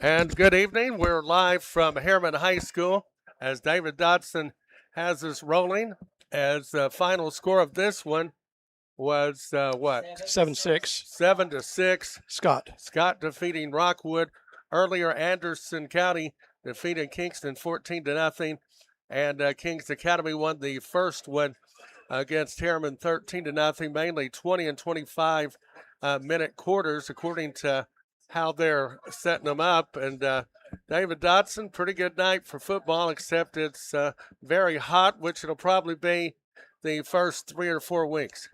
And good evening. We're live from Harriman High School as David Dotson has us rolling. As the final score of this one was what? 7-6. 7-6. Scott. Scott defeating Rockwood. Earlier, Anderson County defeated Kingston 14-0, and Kings Academy won the first one against Harriman 13-0, mainly 20 and 25 minute quarters, according to how they're setting them up. And David Dotson, pretty good night for football, except it's very hot, which it'll probably be the first 3 or 4 weeks.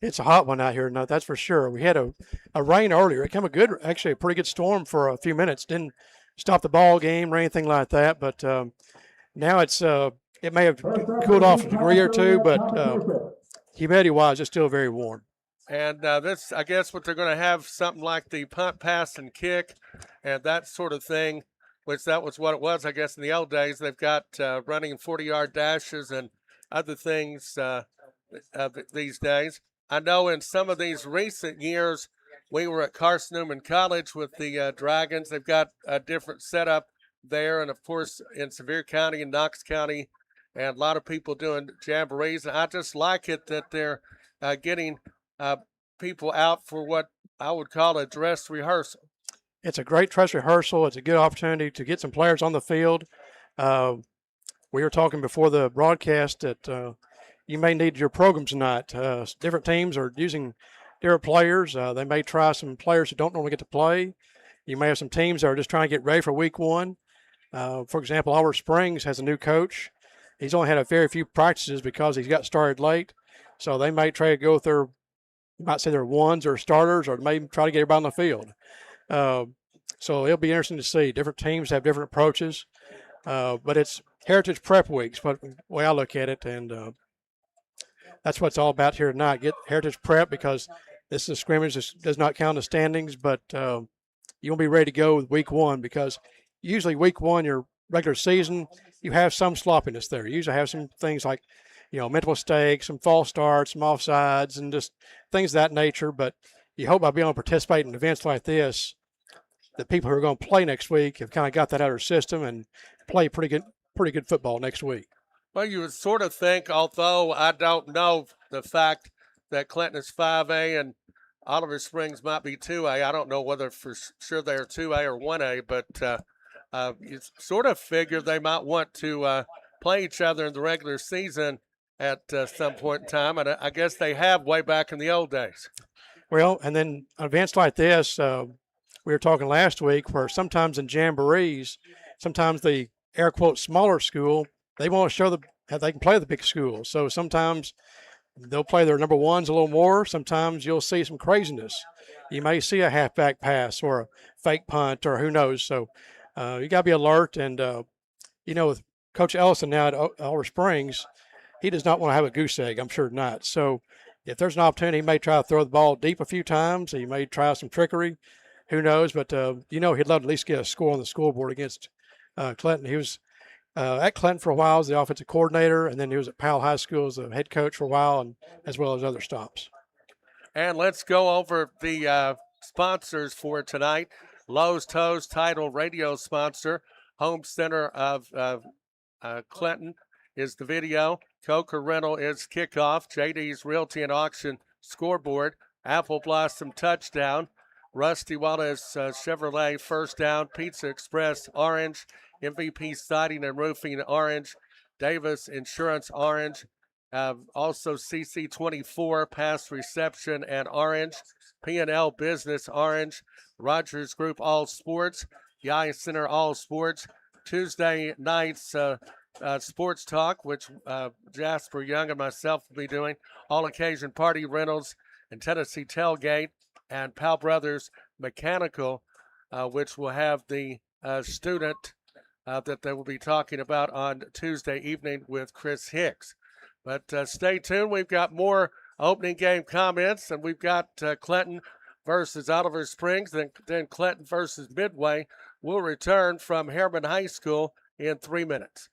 It's a hot one out here, no, that's for sure. We had a rain earlier. It came actually a pretty good storm for a few minutes. Didn't stop the ball game or anything like that, but now it may have cooled off a degree or two, but humidity-wise, it's still very warm. And this, I guess, what they're going to have something like the punt, pass, and kick, and that sort of thing, which that was what it was, I guess, in the old days. They've got running 40-yard dashes and other things these days. I know in some of these recent years, we were at Carson Newman College with the Dragons. They've got a different setup there, and of course in Sevier County and Knox County, and a lot of people doing jamborees. And I just like it that they're getting people out for what I would call a dress rehearsal. It's a great dress rehearsal. It's a good opportunity to get some players on the field. We were talking before the broadcast that you may need your program tonight. Different teams are using different players. They may try some players who don't normally get to play. You may have some teams that are just trying to get ready for week one. For example, Oliver Springs has a new coach. He's only had a very few practices because he's got started late. So they may try to go with you might say their ones or starters, or maybe try to get everybody on the field. So it'll be interesting to see. Different teams have different approaches. But it's Heritage Prep Weeks, but the way I look at it, and that's what it's all about here tonight. Get Heritage Prep because this is a scrimmage. This does not count the standings, but you won't be ready to go with week one because usually week one, your regular season, you have some sloppiness there. You usually have some things like, mental mistakes, some false starts, some offsides, and just things of that nature. But you hope by being able to participate in events like this, the people who are going to play next week have kind of got that out of their system and play pretty good football next week. Well, you would sort of think, although I don't know the fact that Clinton is 5A and Oliver Springs might be 2A. I don't know whether for sure they're 2A or 1A, but you sort of figure they might want to play each other in the regular season at some point in time, and I guess they have way back in the old days. Well, and then events like this, we were talking last week where sometimes in jamborees, sometimes the air quote smaller school, they want to show how they can play the big school. So sometimes they'll play their number ones a little more. Sometimes you'll see some craziness. You may see a halfback pass or a fake punt or who knows. So you got to be alert. And, with Coach Ellison now at Oliver Springs, he does not want to have a goose egg. I'm sure not. So if there's an opportunity, he may try to throw the ball deep a few times. He may try some trickery. Who knows? But, he'd love to at least get a score on the scoreboard against Clinton. He was at Clinton for a while as the offensive coordinator, and then he was at Powell High School as the head coach for a while, and as well as other stops. And let's go over the sponsors for tonight. Lowe's Toes, title radio sponsor. Home Center of Clinton is the video. Coker Rental is kickoff. JD's Realty and Auction scoreboard. Apple Blossom touchdown. Rusty Wallace Chevrolet first down. Pizza Express orange. MVP Siding and Roofing orange. Davis Insurance orange. Also CC24 Pass Reception and orange. P&L Business orange. Rogers Group All Sports. The Eye Center All Sports. Tuesday nights Sports Talk, which Jasper Young and myself will be doing. All Occasion Party Rentals and Tennessee Tailgate. And Powell Brothers Mechanical, which will have the student that they will be talking about on Tuesday evening with Chris Hicks. But stay tuned. We've got more opening game comments, and we've got Clinton versus Oliver Springs, then Clinton versus Midway. We'll return from Harriman High School in 3 minutes.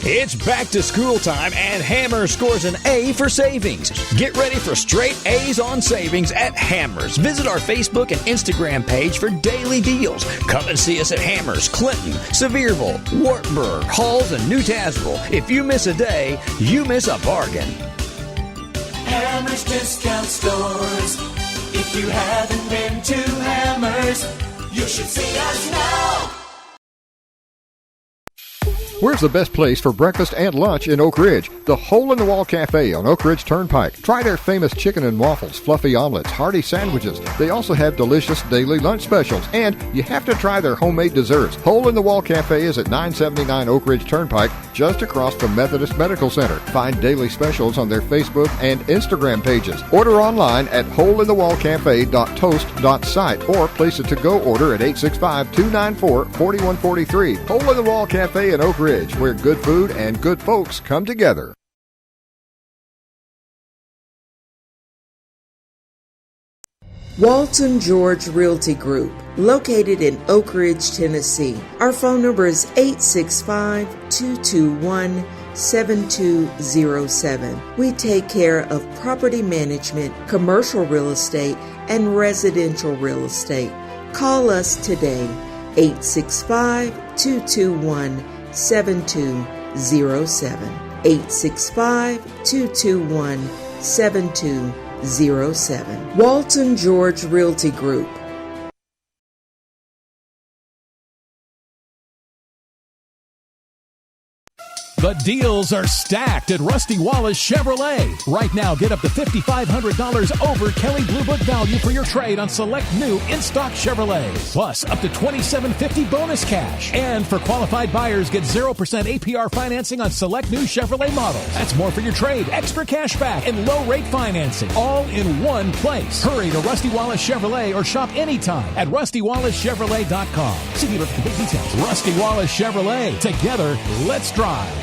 It's back to school time, and Hammers scores an A for savings. Get ready for straight A's on savings at Hammers. Visit our Facebook and Instagram page for daily deals. Come and see us at Hammers, Clinton, Sevierville, Wartburg, Halls, and New Tazewell. If you miss a day, you miss a bargain. Hammers Discount Stores. If you haven't been to Hammers, you should see us now. Where's the best place for breakfast and lunch in Oak Ridge? The Hole in the Wall Cafe on Oak Ridge Turnpike. Try their famous chicken and waffles, fluffy omelets, hearty sandwiches. They also have delicious daily lunch specials, and you have to try their homemade desserts. Hole in the Wall Cafe is at 979 Oak Ridge Turnpike, just across from Methodist Medical Center. Find daily specials on their Facebook and Instagram pages. Order online at holeinthewallcafe.toast.site or place a to-go order at 865-294-4143. Hole in the Wall Cafe in Oak Ridge, where good food and good folks come together. Walton George Realty Group, located in Oak Ridge, Tennessee. Our phone number is 865-221-7207. We take care of property management, commercial real estate, and residential real estate. Call us today, 865-221-7207. 865-221-7207. Walton George Realty Group. The deals are stacked at Rusty Wallace Chevrolet. Right now, get up to $5,500 over Kelley Blue Book value for your trade on select new in-stock Chevrolets. Plus, up to $2,750 bonus cash. And for qualified buyers, get 0% APR financing on select new Chevrolet models. That's more for your trade, extra cash back, and low-rate financing. All in one place. Hurry to Rusty Wallace Chevrolet or shop anytime at RustyWallaceChevrolet.com. See dealer for complete details. Rusty Wallace Chevrolet. Together, let's drive.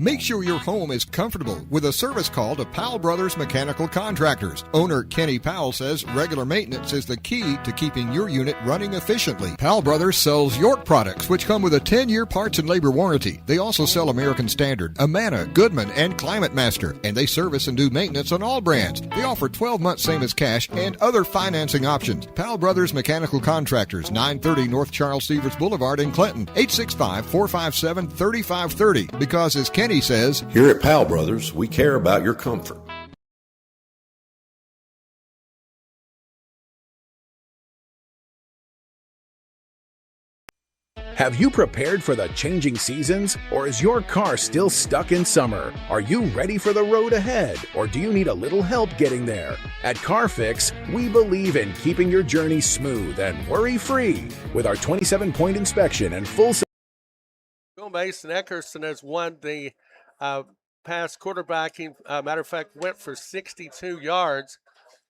Make sure your home is comfortable with a service call to Powell Brothers Mechanical Contractors. Owner Kenny Powell says regular maintenance is the key to keeping your unit running efficiently. Powell Brothers sells York products, which come with a 10-year parts and labor warranty. They also sell American Standard, Amana, Goodman, and Climate Master, and they service and do maintenance on all brands. They offer 12 months same as cash and other financing options. Powell Brothers Mechanical Contractors, 930 North Charles Stevens Boulevard in Clinton, 865-457-3530. Because as Kenny says, here at Powell Brothers, we care about your comfort. Have you prepared for the changing seasons, or is your car still stuck in summer? Are you ready for the road ahead, or do you need a little help getting there? At CarFix, we believe in keeping your journey smooth and worry-free with our 27-point inspection and full. Mason Eckerson has won the pass quarterbacking. Matter of fact, went for 62 yards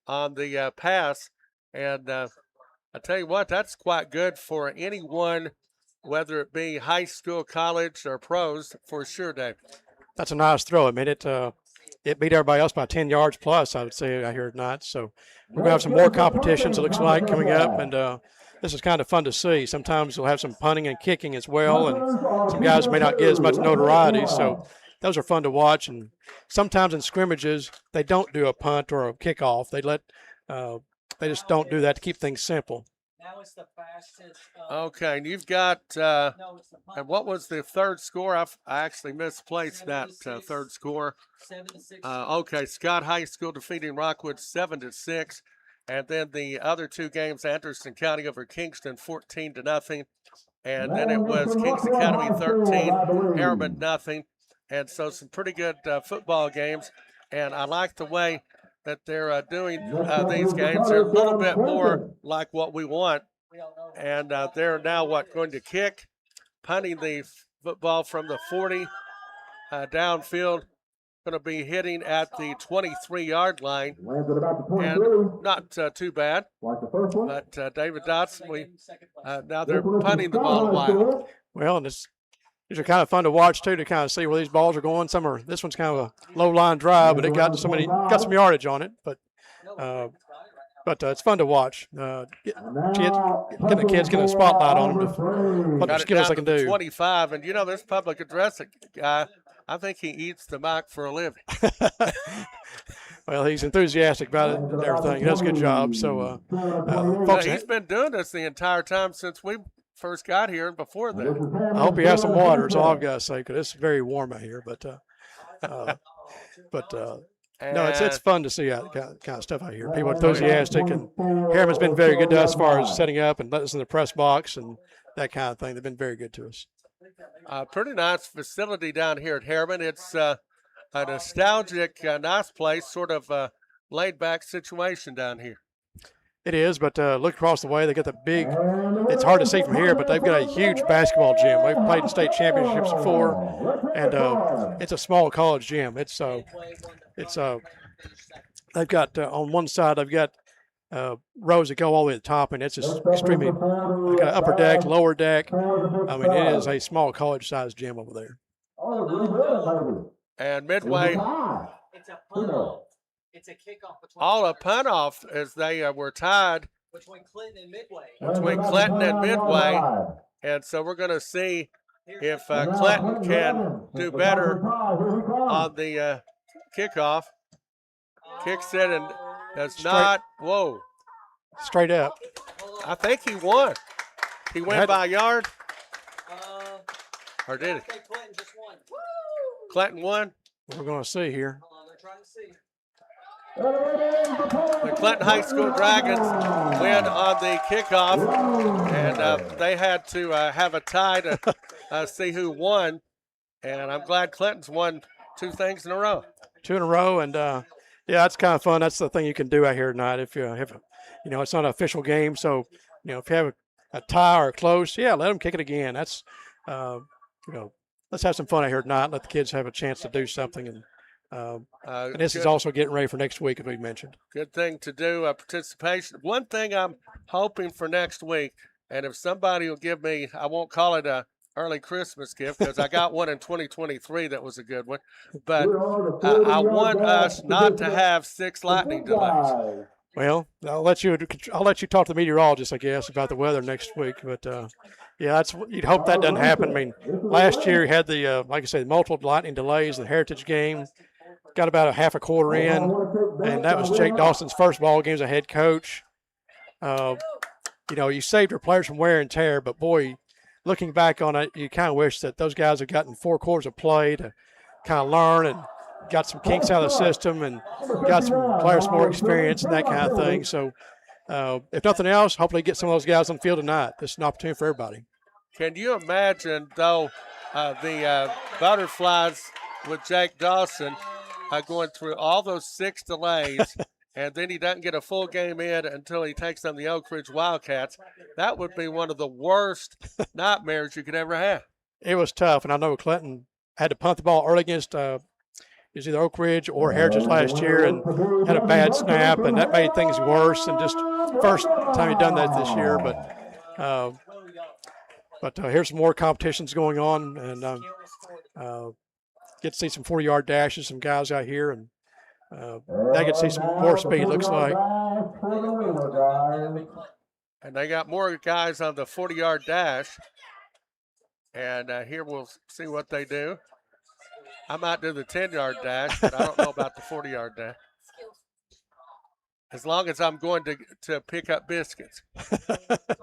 on the pass. And I tell you what, that's quite good for anyone, whether it be high school, college, or pros, for sure, Dave. That's a nice throw. I mean, it beat everybody else by 10 yards plus, I would say, I hear tonight. So we're going to have some more competitions, it looks like, coming up. And this is kind of fun to see. Sometimes we'll have some punting and kicking as well, and some guys may not get as much notoriety. So those are fun to watch. And sometimes in scrimmages, they don't do a punt or a kickoff. They just don't do that to keep things simple. Now it's the fastest. Okay, and you've got and what was the third score? I actually misplaced that third score. 7-6. Okay, Scott High School defeating Rockwood 7-6. And then the other two games, Anderson County over Kingston, 14-0. And then it was Kings Academy 13, Harriman nothing. And so some pretty good football games. And I like the way that they're doing these games. They're a little bit more like what we want. And they're now going to kick, punting the football from the 40 downfield. Going to be hitting at the 23-yard line, and not too bad. But David Dotson, now they're punting the ball a while. Well, and these are kind of fun to watch too, to kind of see where these balls are going. This one's kind of a low line drive, but it got some yardage on it. But But it's fun to watch. Getting the kids, getting a spotlight on them to what Got their it skills down they to can the do. 25, and this public address guy, I think he eats the mic for a living. Well, he's enthusiastic about it and everything. He does a good job. So, folks, He's been doing this the entire time since we first got here and before that. I hope you have some water. That's all I've got to say, because it's very warm out here. But no, it's fun to see that kind of stuff out here. People are enthusiastic, and Harriman's been very good to us as far as setting up and letting us in the press box and that kind of thing. They've been very good to us. Pretty nice facility down here at Harriman. It's a nostalgic, nice place, sort of a laid-back situation down here. It is, but look across the way. They got the big. It's hard to see from here, but they've got a huge basketball gym. We've played in state championships before, and it's a small college gym. They've got on one side they've got rows that go all the way to the top, and it's just extremely. They've got an upper deck, lower deck. I mean, it is a small college-sized gym over there. And Midway, It's a punt-off. It's a kickoff between all a punt off as they were tied between Clinton and Midway. between Clinton and Midway. And so we're going to see if Clinton can do better on the kickoff. Kicks it and does not. Whoa. Straight up. I think he won. He went by a yard. Or did he? Okay, Clinton just won. Clinton won. We're going to see here. Hold on, they're trying to see. The Clinton High School Dragons win on the kickoff, and they had to have a tie to see who won. And I'm glad Clinton's won 2 things in a row. 2 in a row, and yeah, that's kind of fun. That's the thing you can do out here tonight. If you have, it's not an official game, so if you have a tie or close, yeah, let them kick it again. That's let's have some fun out here tonight. Let the kids have a chance to do something, and this is also getting ready for next week, as we mentioned. Good thing to do, participation. One thing I'm hoping for next week, and if somebody will give me, I won't call it a early Christmas gift because I got one in 2023 that was a good one, but I want us not to have 6 lightning delays. Well, I'll let you talk to the meteorologist, I guess, about the weather next week. But yeah, you'd hope that doesn't happen. I mean, last year you had the like I said, multiple lightning delays in the Heritage game. Got about a half a quarter in, and that was Jake Dawson's first ball game as a head coach. You saved your players from wear and tear, but boy, looking back on it, you kind of wish that those guys had gotten 4 quarters of play to kind of learn and got some kinks out of the system and got some players more experience and that kind of thing. So if nothing else, hopefully get some of those guys on the field tonight. This is an opportunity for everybody. Can you imagine, though, the Butterflies with Jake Dawson going through all those 6 delays, and then he doesn't get a full game in until he takes on the Oak Ridge Wildcats? That would be one of the worst nightmares you could ever have. It was tough, and I know Clinton had to punt the ball early against it was either Oak Ridge or Heritage last year, and had a bad snap, and that made things worse. And just first time he'd done that this year, but here's some more competitions going on, and get to see some 40-yard dashes, some guys out here, and I get to see some more speed, looks like. And they got more guys on the 40-yard dash. And here we'll see what they do. I might do the 10-yard dash, but I don't know about the 40-yard dash. As long as I'm going to pick up biscuits,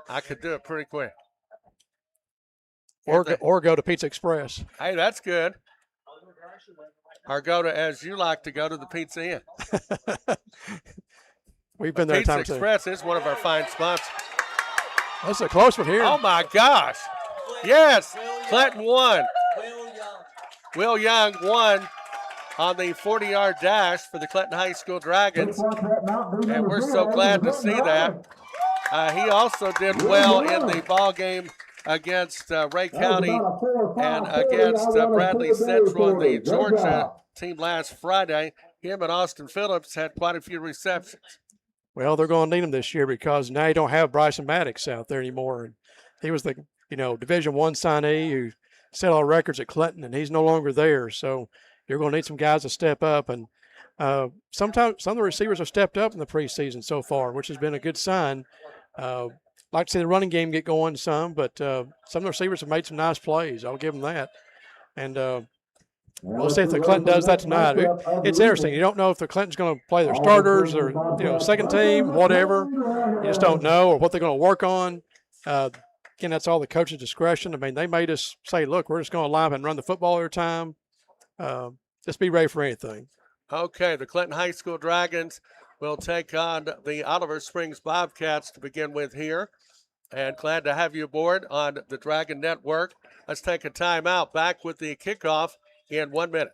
I could do it pretty quick. Or go to Pizza Express. Hey, that's good. Or go to, as you like to go to, the Pizza Inn. We've been there a time or two. Pizza Express is one of our fine sponsors. That's a close one here. Oh, my gosh. Yes, Clinton won. Will Young won on the 40-yard dash for the Clinton High School Dragons, and we're so glad to see that. He also did well in the ball game against Ray County and against Bradley Central, the Georgia team last Friday. Him and Austin Phillips had quite a few receptions. Well, they're going to need him this year because now you don't have Bryson Maddox out there anymore. And he was the Division I signee who set all records at Clinton, and he's no longer there. So you're going to need some guys to step up. And Sometimes some of the receivers have stepped up in the preseason so far, which has been a good sign. Like to see the running game get going some, but some of the receivers have made some nice plays. I'll give them that. And we'll see if the Clinton does that tonight. It's interesting. You don't know if the Clinton's going to play their starters or second team, whatever. You just don't know, or what they're going to work on. Again, that's all the coach's discretion. I mean, they may just say, look, we're just going to line up and run the football every time. Just be ready for anything. Okay, the Clinton High School Dragons will take on the Oliver Springs Bobcats to begin with here. And glad to have you aboard on the Dragon Network. Let's take a timeout. Back with the kickoff in 1 minute.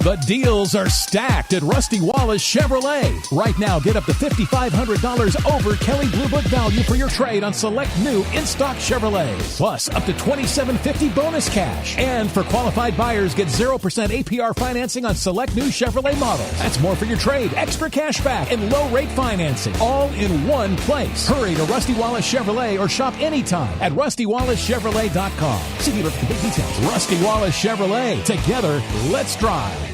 The deals are stacked at Rusty Wallace Chevrolet. Right now, get up to $5,500 over Kelly Blue Book value for your trade on select new in-stock Chevrolets. Plus, up to $2,750 bonus cash. And for qualified buyers, get 0% APR financing on select new Chevrolet models. That's more for your trade, extra cash back, and low-rate financing. All in one place. Hurry to Rusty Wallace Chevrolet or shop anytime at RustyWallaceChevrolet.com. See dealer for complete details. Rusty Wallace Chevrolet. Together, let's drive.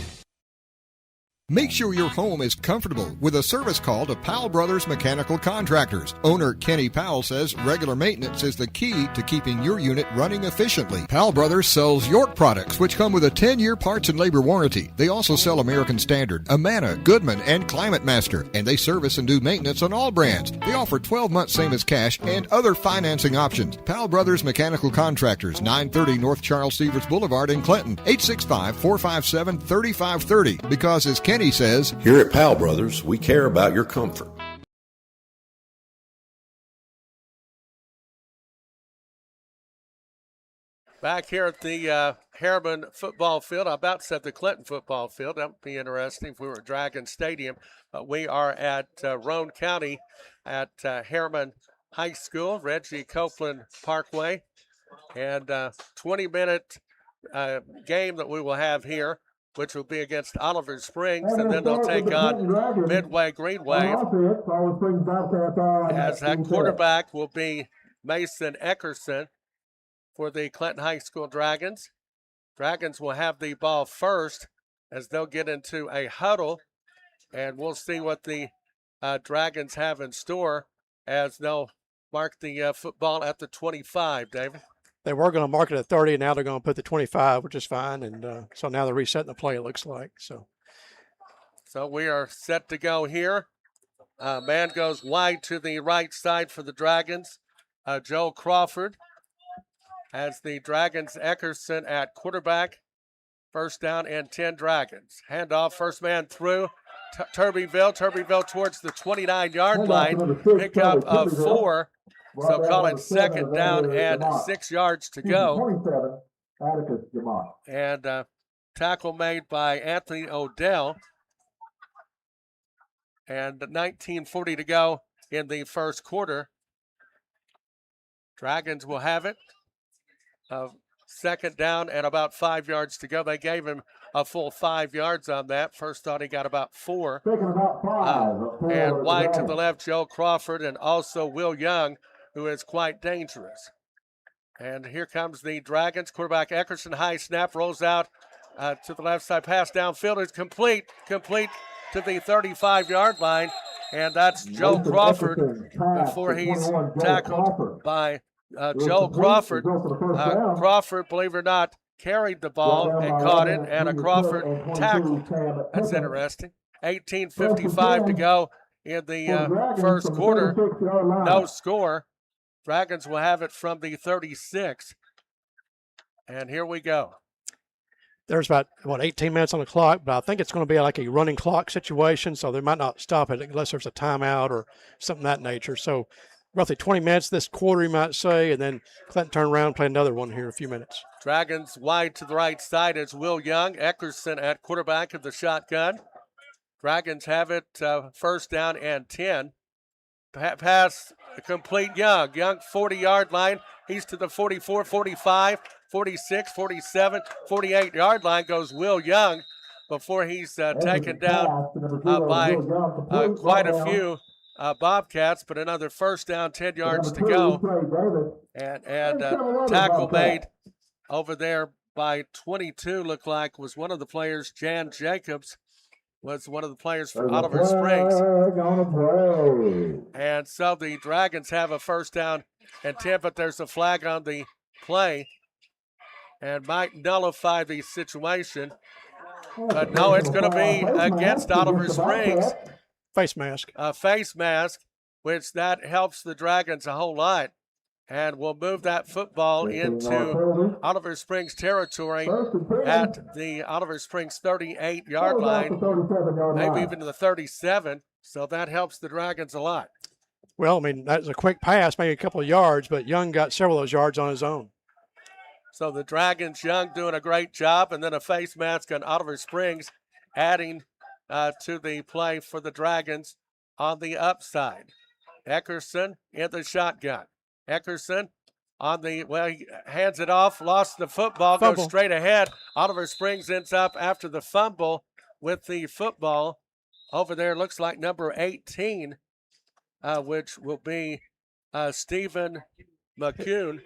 Make sure your home is comfortable with a service call to Powell Brothers Mechanical Contractors. Owner Kenny Powell says regular maintenance is the key to keeping your unit running efficiently. Powell Brothers sells York products, which come with a 10-year parts and labor warranty. They also sell American Standard, Amana, Goodman, and Climate Master, and they service and do maintenance on all brands. They offer 12 months same as cash and other financing options. Powell Brothers Mechanical Contractors, 930 North Charles Stevens Boulevard in Clinton, 865-457-3530. Because as Kenny says, Here at Powell Brothers, we care about your comfort. Back here at the Harriman football field, I about said the Clinton football field. That would be interesting if we were at Dragon Stadium. But we are at Roane County at Harriman High School, Reggie Copeland Parkway. And 20-minute game that we will have here, which will be against Oliver Springs, and then they'll take on Midway Greenway. As that quarterback will be Mason Eckerson for the Clinton High School Dragons. Dragons will have the ball first as they'll get into a huddle, and we'll see what the Dragons have in store as they'll mark the football at the 25, David. They were going to mark it at 30, and now they're going to put the 25, which is fine. And so now they're resetting the play, it looks like. So we are set to go here. Man goes wide to the right side for the Dragons. Joe Crawford has the Dragons Eckerson at quarterback. First down and 10 Dragons. Handoff, first man through. Turbyville towards the 29-yard line. Pickup of 4. So call it second down and 6 yards to go. And tackle made by Anthony Odell. And 19:40 to go in the first quarter. Dragons will have it. Second down and about 5 yards to go. They gave him a full 5 yards on that. First thought he got about 4. And wide to the left, Joe Crawford, and also Will Young, who is quite dangerous. And here comes the Dragons. Quarterback Eckerson, high snap, rolls out to the left side, pass downfield is complete to the 35-yard line. And that's Joe Crawford before he's tackled by Joe Crawford. Crawford, believe it or not, carried the ball and caught it, and a Crawford tackled. That's interesting. 18:55 to go in the first quarter. No score. Dragons will have it from the 36. And here we go. There's about, 18 minutes on the clock, but I think it's going to be like a running clock situation, so they might not stop it unless there's a timeout or something of that nature. So roughly 20 minutes this quarter, you might say, and then Clinton turn around and play another one here in a few minutes. Dragons wide to the right side is Will Young. Eckerson at quarterback of the shotgun. Dragons have it first down and 10. Pass complete Young. Young 40-yard line. He's to the 44, 45, 46, 47, 48-yard line goes Will Young before he's taken down by quite a few Bobcats, but another first down, 10 yards to go. And tackle made over there by 22 looked like was one of the players. Jan Jacobs was one of the players for Oliver Springs. And so the Dragons have a first down and 10, but there's a flag on the play and might nullify the situation. But no, it's going to be against Oliver Springs. Face mask. A face mask, which that helps the Dragons a whole lot. And we'll move that football into Oliver Springs territory at the Oliver Springs 38-yard line, maybe even to the 37. So that helps the Dragons a lot. Well, I mean, that was a quick pass, maybe a couple of yards, but Young got several of those yards on his own. So the Dragons, Young doing a great job, and then a face mask on Oliver Springs, adding to the play for the Dragons on the upside. Eckerson in the shotgun. Eckerson on the, he hands it off, lost the football, goes straight ahead. Oliver Springs ends up after the fumble with the football. Over there looks like number 18, which will be Stephen McCune.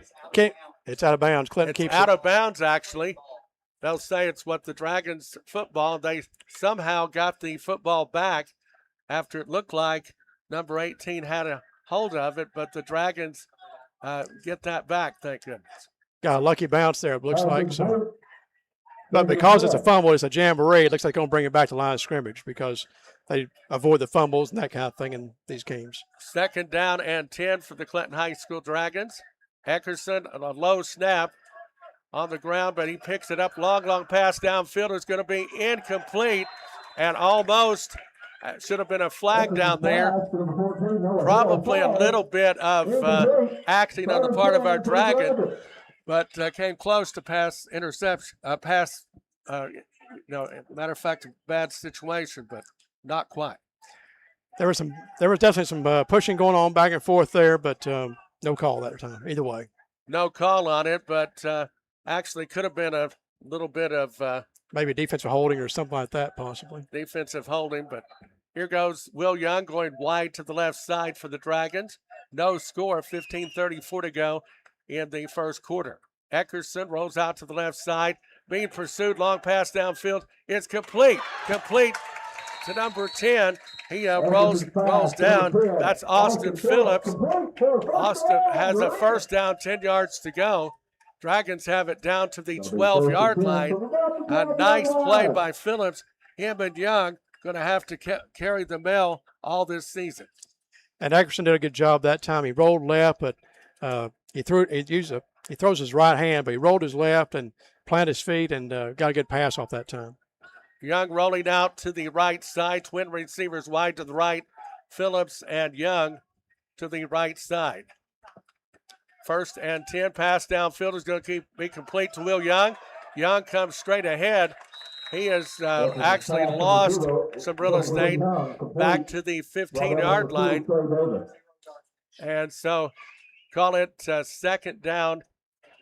It's out of bounds. Clinton keeps it. It's out of bounds, actually. They'll say it's what the Dragons football. They somehow got the football back after it looked like number 18 had a hold of it, but the Dragons get that back, thank goodness. Got a lucky bounce there, it looks like. So, but because it's a fumble, it's a jamboree, it looks like they're going to bring it back to line of scrimmage because they avoid the fumbles and that kind of thing in these games. Second down and 10 for the Clinton High School Dragons. Eckerson, a low snap on the ground, but he picks it up. Long pass downfield is going to be incomplete and almost should have been a flag down there. Probably a little bit of acting on the part of our Dragon, but came close to pass interception. Matter of fact, a bad situation, but not quite. There was definitely some pushing going on back and forth there, but no call that time. Either way, no call on it, but actually could have been a little bit of maybe defensive holding or something like that, possibly defensive holding. But here goes Will Young going wide to the left side for the Dragons. No score. 15:34 to go in the first quarter. Eckerson rolls out to the left side, being pursued. Long pass downfield. It's complete to number 10. He rolls down. That's Austin Phillips. Austin has a first down, 10 yards to go. Dragons have it down to the 12-yard line. A nice play by Phillips. Him and Young going to have to carry the mail all this season. And Eckerson did a good job that time. He rolled left, but he throws his right hand, but he rolled his left and planted his feet and got a good pass off that time. Young rolling out to the right side. Twin receivers wide to the right. Phillips and Young to the right side. First and 10. Pass downfield is going to be complete to Will Young. Young comes straight ahead. He has actually lost some real estate back to the 15-yard line. And so call it second down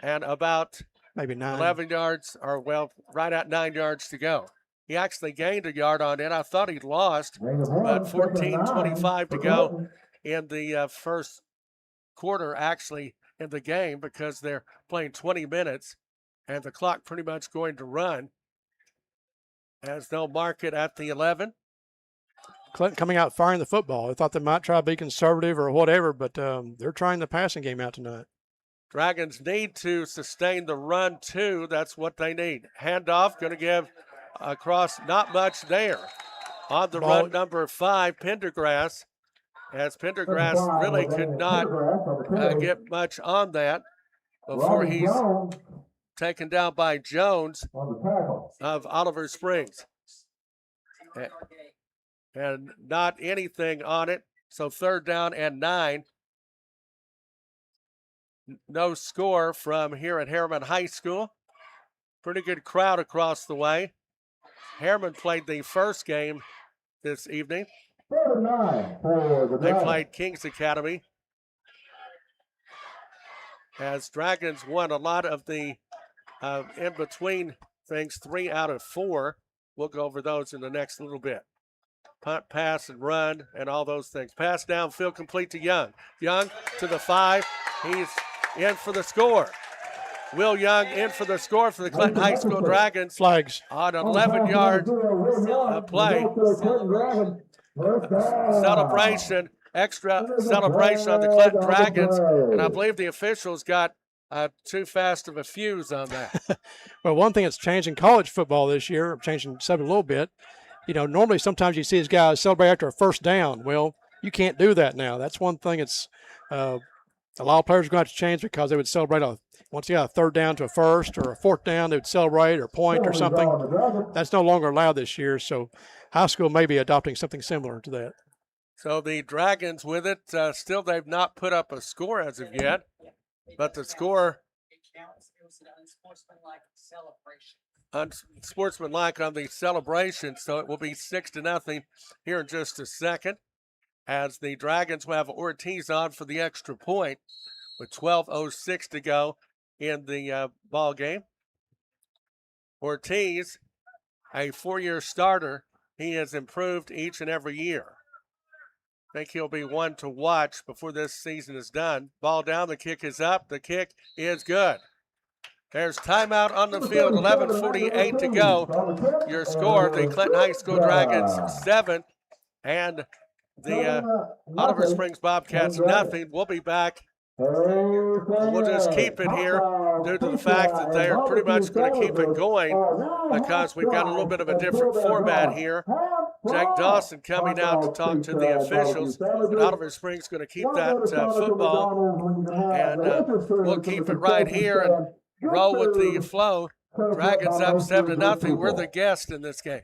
and about maybe 11 yards, or right at 9 yards to go. He actually gained a yard on it. I thought he'd lost, but 14:25 to go in the first quarter, actually, in the game, because they're playing 20 minutes and the clock pretty much going to run as they'll mark it at the 11. Clinton coming out firing the football. I thought they might try to be conservative or whatever, but they're trying the passing game out tonight. Dragons need to sustain the run, too. That's what they need. Handoff, going to give across, not much there. On the run, number 5, Pendergrass, as Pendergrass really could not get much on that before he's taken down by Jones of Oliver Springs. And not anything on it. So third down and 9. No score from here at Harriman High School. Pretty good crowd across the way. Harriman played the first game this evening. They played Kings Academy. As Dragons won a lot of the in-between things, 3 out of 4. We'll go over those in the next little bit. Punt, pass, and run, and all those things. Pass downfield complete to Young. Young to the 5. He's in for the score. Will Young in for the score for the Clinton High School Dragons Flags. on an 11-yard play. Celebration, extra celebration on the Clinton Dragons, and I believe the officials got too fast of a fuse on that. Well, one thing that's changed in college football this year, changing the subject a little bit, normally sometimes you see these guys celebrate after a first down. Well, you can't do that now. That's one thing it's a lot of players are going to have to change because they would celebrate once you got a third down to a first or a fourth down, they would celebrate or point or something. That's no longer allowed this year. So high school may be adopting something similar to that. So the Dragons with it. Still, they've not put up a score as of yet, but the score It was an unsportsmanlike celebration. Unsportsmanlike on the celebration, so it will be 6-0 here in just a second. As the Dragons will have Ortiz on for the extra point with 12:06 to go in the ball game. Ortiz, a 4-year starter, he has improved each and every year. I think he'll be one to watch before this season is done. Ball down, the kick is up, the kick is good. There's timeout on the field, 11:48 to go. Your score, the Clinton High School Dragons 7 and the Oliver Springs Bobcats nothing. We'll be back. We'll just keep it here due to the fact that they are pretty much going to keep it going because we've got a little bit of a different format here. Jack Dawson coming out to talk to the officials. And Oliver Springs going to keep that football. And we'll keep it right here and roll with the flow. Dragons up 7-0. We're the guest in this game.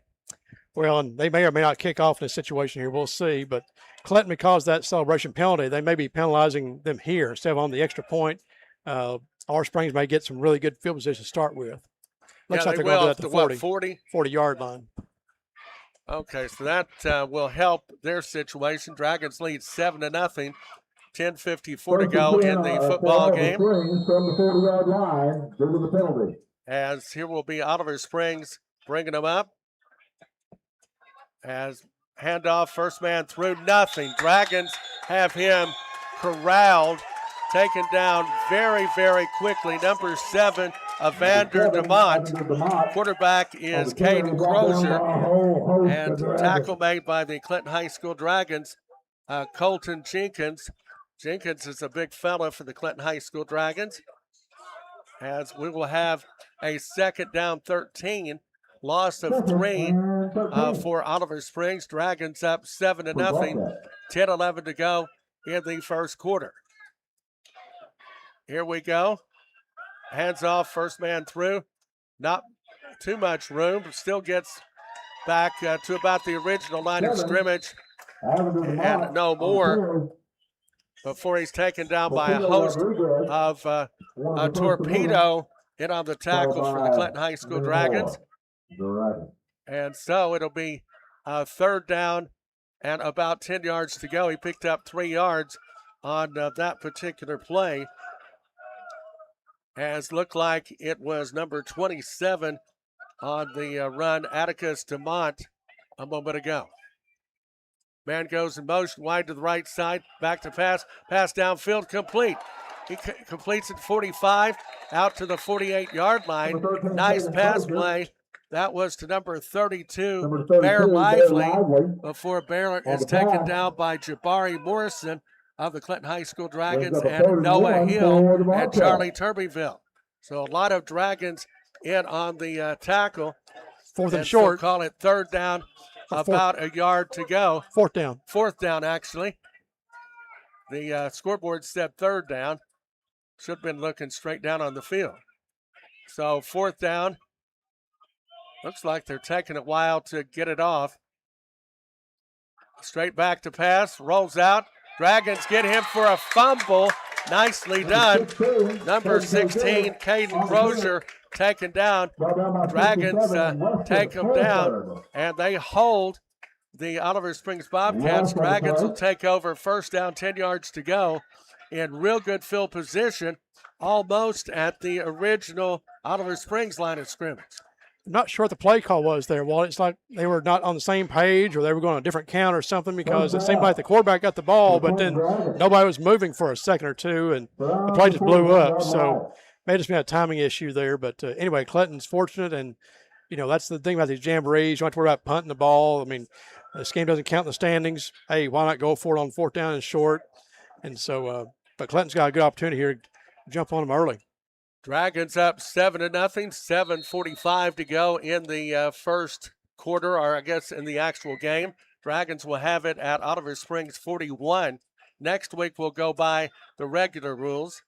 Well, and they may or may not kick off in this situation here. We'll see. But Clinton, because of that celebration penalty, they may be penalizing them here instead of on the extra point. Our Springs may get some really good field position to start with. Looks like they're going to do that to the 40-yard line. Okay, so that will help their situation. Dragons lead 7-0. 10:54 to go in the football game. From the 40-yard line due to the penalty. As here will be Oliver Springs bringing them up. As handoff, first man through, nothing. Dragons have him corralled, taken down very, very quickly. Number 7, Evander DeMont. Quarterback is Caden Crozier. And tackle made by the Clinton High School Dragons, Colton Jenkins. Jenkins is a big fella for the Clinton High School Dragons. As we will have a second down 13. Loss of 3 for Oliver Springs. Dragons up 7-0. 10-11 to go in the first quarter. Here we go. Hands off, first man through. Not too much room, but still gets back to about the original line of scrimmage. And no more before he's taken down by a host of a torpedo in on the tackle for the Clinton High School Dragons. And so it'll be third down and about 10 yards to go. He picked up 3 yards on that particular play. As looked like it was number 27 on the run, Atticus DeMont, a moment ago. Man goes in motion, wide to the right side, back to pass downfield, complete. He completes at 45, out to the 48-yard line. Nice pass play. That was to number 32, Bear Lively, before Bear is taken down by Jabari Morrison of the Clinton High School Dragons and Noah Hill and Charlie Turbyville. So a lot of Dragons in on the tackle. Fourth and short. So call it third down, about a yard to go. Fourth down. Fourth down, actually. The scoreboard said third down. Should have been looking straight down on the field. So fourth down. Looks like they're taking a while to get it off. Straight back to pass, rolls out. Dragons get him for a fumble. Nicely done. Number 16, Caden Crozier, taken down. Dragons take him down, and they hold the Oliver Springs Bobcats. Dragons will take over first down, 10 yards to go in real good field position, almost at the original Oliver Springs line of scrimmage. Not sure what the play call was there. Well, it's like they were not on the same page or they were going on a different count or something, because it seemed like the quarterback got the ball, but then nobody was moving for a second or two, and the play just blew up. So may have just been a timing issue there. But anyway, Clinton's fortunate, and that's the thing about these jamborees. You don't have to worry about punting the ball. I mean, this game doesn't count in the standings. Hey, why not go for it on 4th down and short? And so, but Clinton's got a good opportunity here to jump on them early. Dragons up 7-0. 7:45 to go in the first quarter, or I guess in the actual game. Dragons will have it at Oliver Springs 41. Next week we'll go by the regular rules,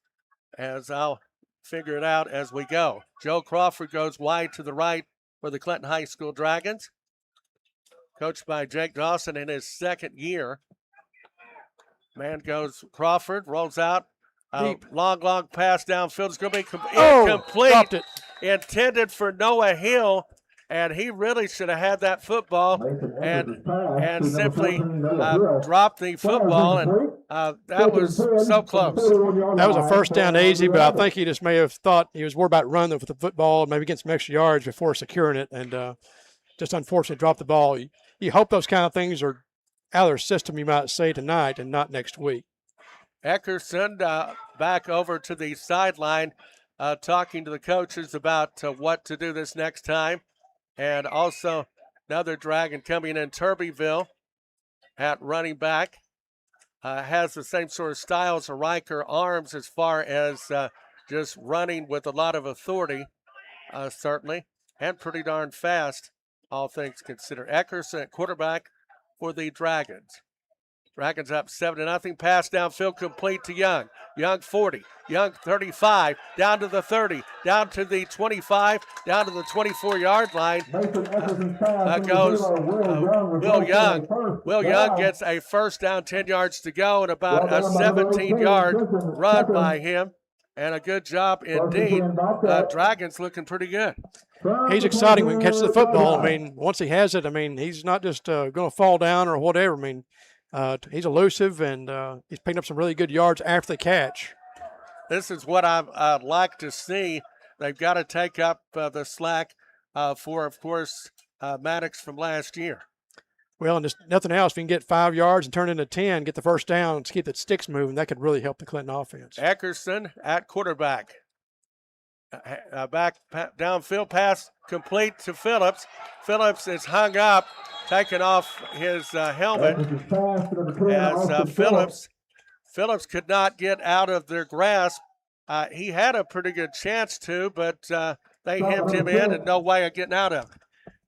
as I'll figure it out as we go. Joe Crawford goes wide to the right for the Clinton High School Dragons, coached by Jake Dawson in his 2nd year. Man goes Crawford, rolls out. Long pass downfield. It's going to be incomplete. Dropped it. Intended for Noah Hill, and he really should have had that football and simply dropped the football, and that was so close. That was a first down easy, but I think he just may have thought he was worried about running with the football, maybe getting some extra yards before securing it, and just unfortunately dropped the ball. You hope those kind of things are out of their system, you might say, tonight and not next week. Eckerson back over to the sideline, talking to the coaches about what to do this next time. And also another Dragon coming in, Turbyville, at running back. Has the same sort of style as a Riker, arms as far as just running with a lot of authority, certainly, and pretty darn fast, all things considered. Eckerson at quarterback for the Dragons. Dragons up 7-0. Pass downfield complete to Young. Young 40. Young 35. Down to the 30. Down to the 25. Down to the 24-yard line. Goes Will Young. Will Young gets a first down, 10 yards to go, and about a 17-yard run by him. And a good job indeed. Dragons looking pretty good. He's exciting when he catches the football. I mean, once he has it, I mean, he's not just going to fall down or whatever. I mean, he's elusive, and he's picking up some really good yards after the catch. This is what I'd like to see. They've got to take up the slack for, of course, Maddox from last year. Well, and just nothing else. If you can get 5 yards and turn it into 10, get the first down to keep the sticks moving, that could really help the Clinton offense. Eckerson at quarterback. Back downfield pass complete to Phillips. Phillips is hung up, taking off his helmet as Phillips could not get out of their grasp. He had a pretty good chance to, but they hemmed him in and no way of getting out of it.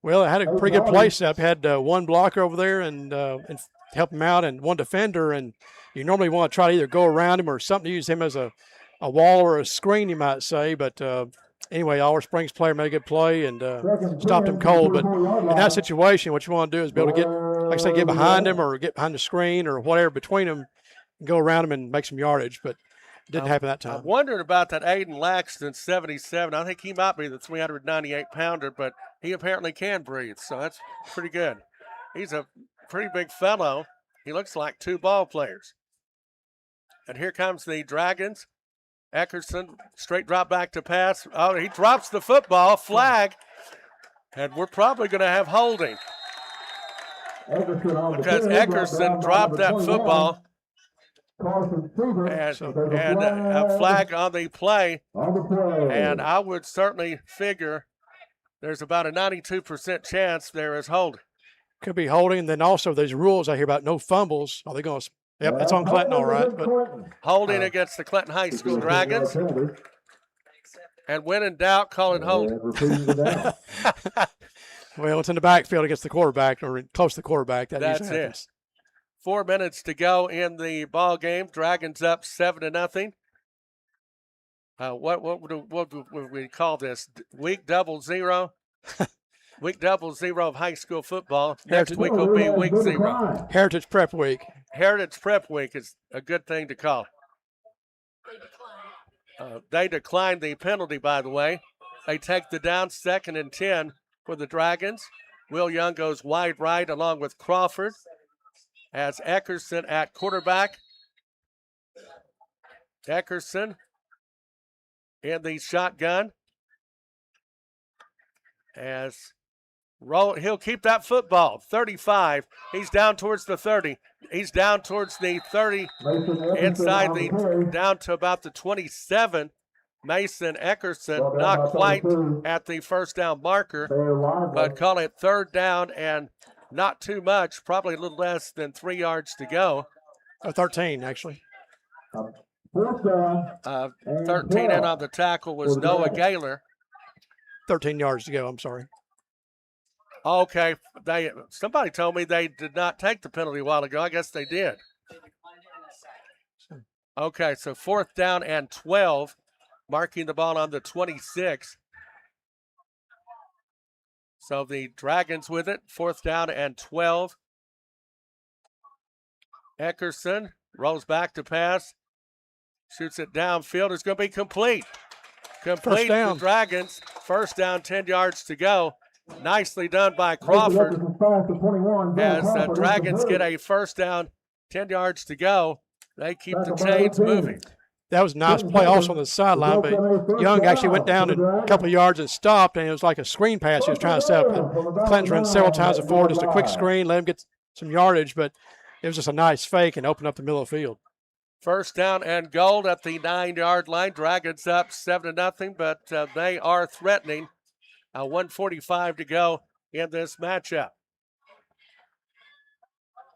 Well, it had a pretty good place up. Had one blocker over there and help him out, and one defender. And you normally want to try to either go around him or something to use him as a wall or a screen, you might say. But anyway, Oliver Springs player made a good play and stopped him cold. But in that situation, what you want to do is be able to get, like I say, get behind him or get behind the screen or whatever between them and go around him and make some yardage. But it didn't happen that time. I'm wondering about that Aiden Laxton, 77. I think he might be the 398-pounder, but he apparently can breathe, so that's pretty good. He's a pretty big fellow. He looks like two ball players. And here comes the Dragons. Eckerson, straight drop back to pass. Oh, he drops the football, flag, and we're probably going to have holding. Because Eckerson dropped that football. And a flag on the play. And I would certainly figure there's about a 92% chance there is holding. Could be holding. And then also there's rules I hear about no fumbles. Are they going to – yep, that's on Clinton all right. But holding against the Clinton High School Dragons. And when in doubt, call it holding. Well, it's in the backfield against the quarterback or close to the quarterback. That's it. 4 minutes to go in the ball game. Dragons up 7-0. What would we call this? Week 00? Week 00 of high school football. Next week will be week 0. Heritage Prep Week. Heritage Prep Week is a good thing to call. They declined the penalty, by the way. They take the down, 2nd and 10 for the Dragons. Will Young goes wide right along with Crawford. As Eckerson at quarterback. Eckerson in the shotgun. As he'll keep that football. 35. He's down towards the 30. He's down towards the 30. Inside down to about the 27. Mason Eckerson, not quite at the first down marker, but call it third down and not too much, probably a little less than 3 yards to go. 13, actually. 13 in on the tackle was Noah Gaylor. 13 yards to go, I'm sorry. Okay, somebody told me they did not take the penalty a while ago. I guess they did. Okay, so 4th down and 12, marking the ball on the 26. So the Dragons with it, 4th down and 12. Eckerson rolls back to pass, shoots it downfield. It's going to be complete. Complete the Dragons. First down, 10 yards to go. Nicely done by Crawford. As the Dragons get a first down, 10 yards to go, they keep the chains moving. That was a nice play also on the sideline, but Young actually went down a couple of yards and stopped, and it was like a screen pass he was trying to set up. Clinton's run several times before, just a quick screen, let him get some yardage, but it was just a nice fake and opened up the middle of the field. First down and goal at the 9-yard line. Dragons up 7-0, but they are threatening. 1:45 to go in this matchup.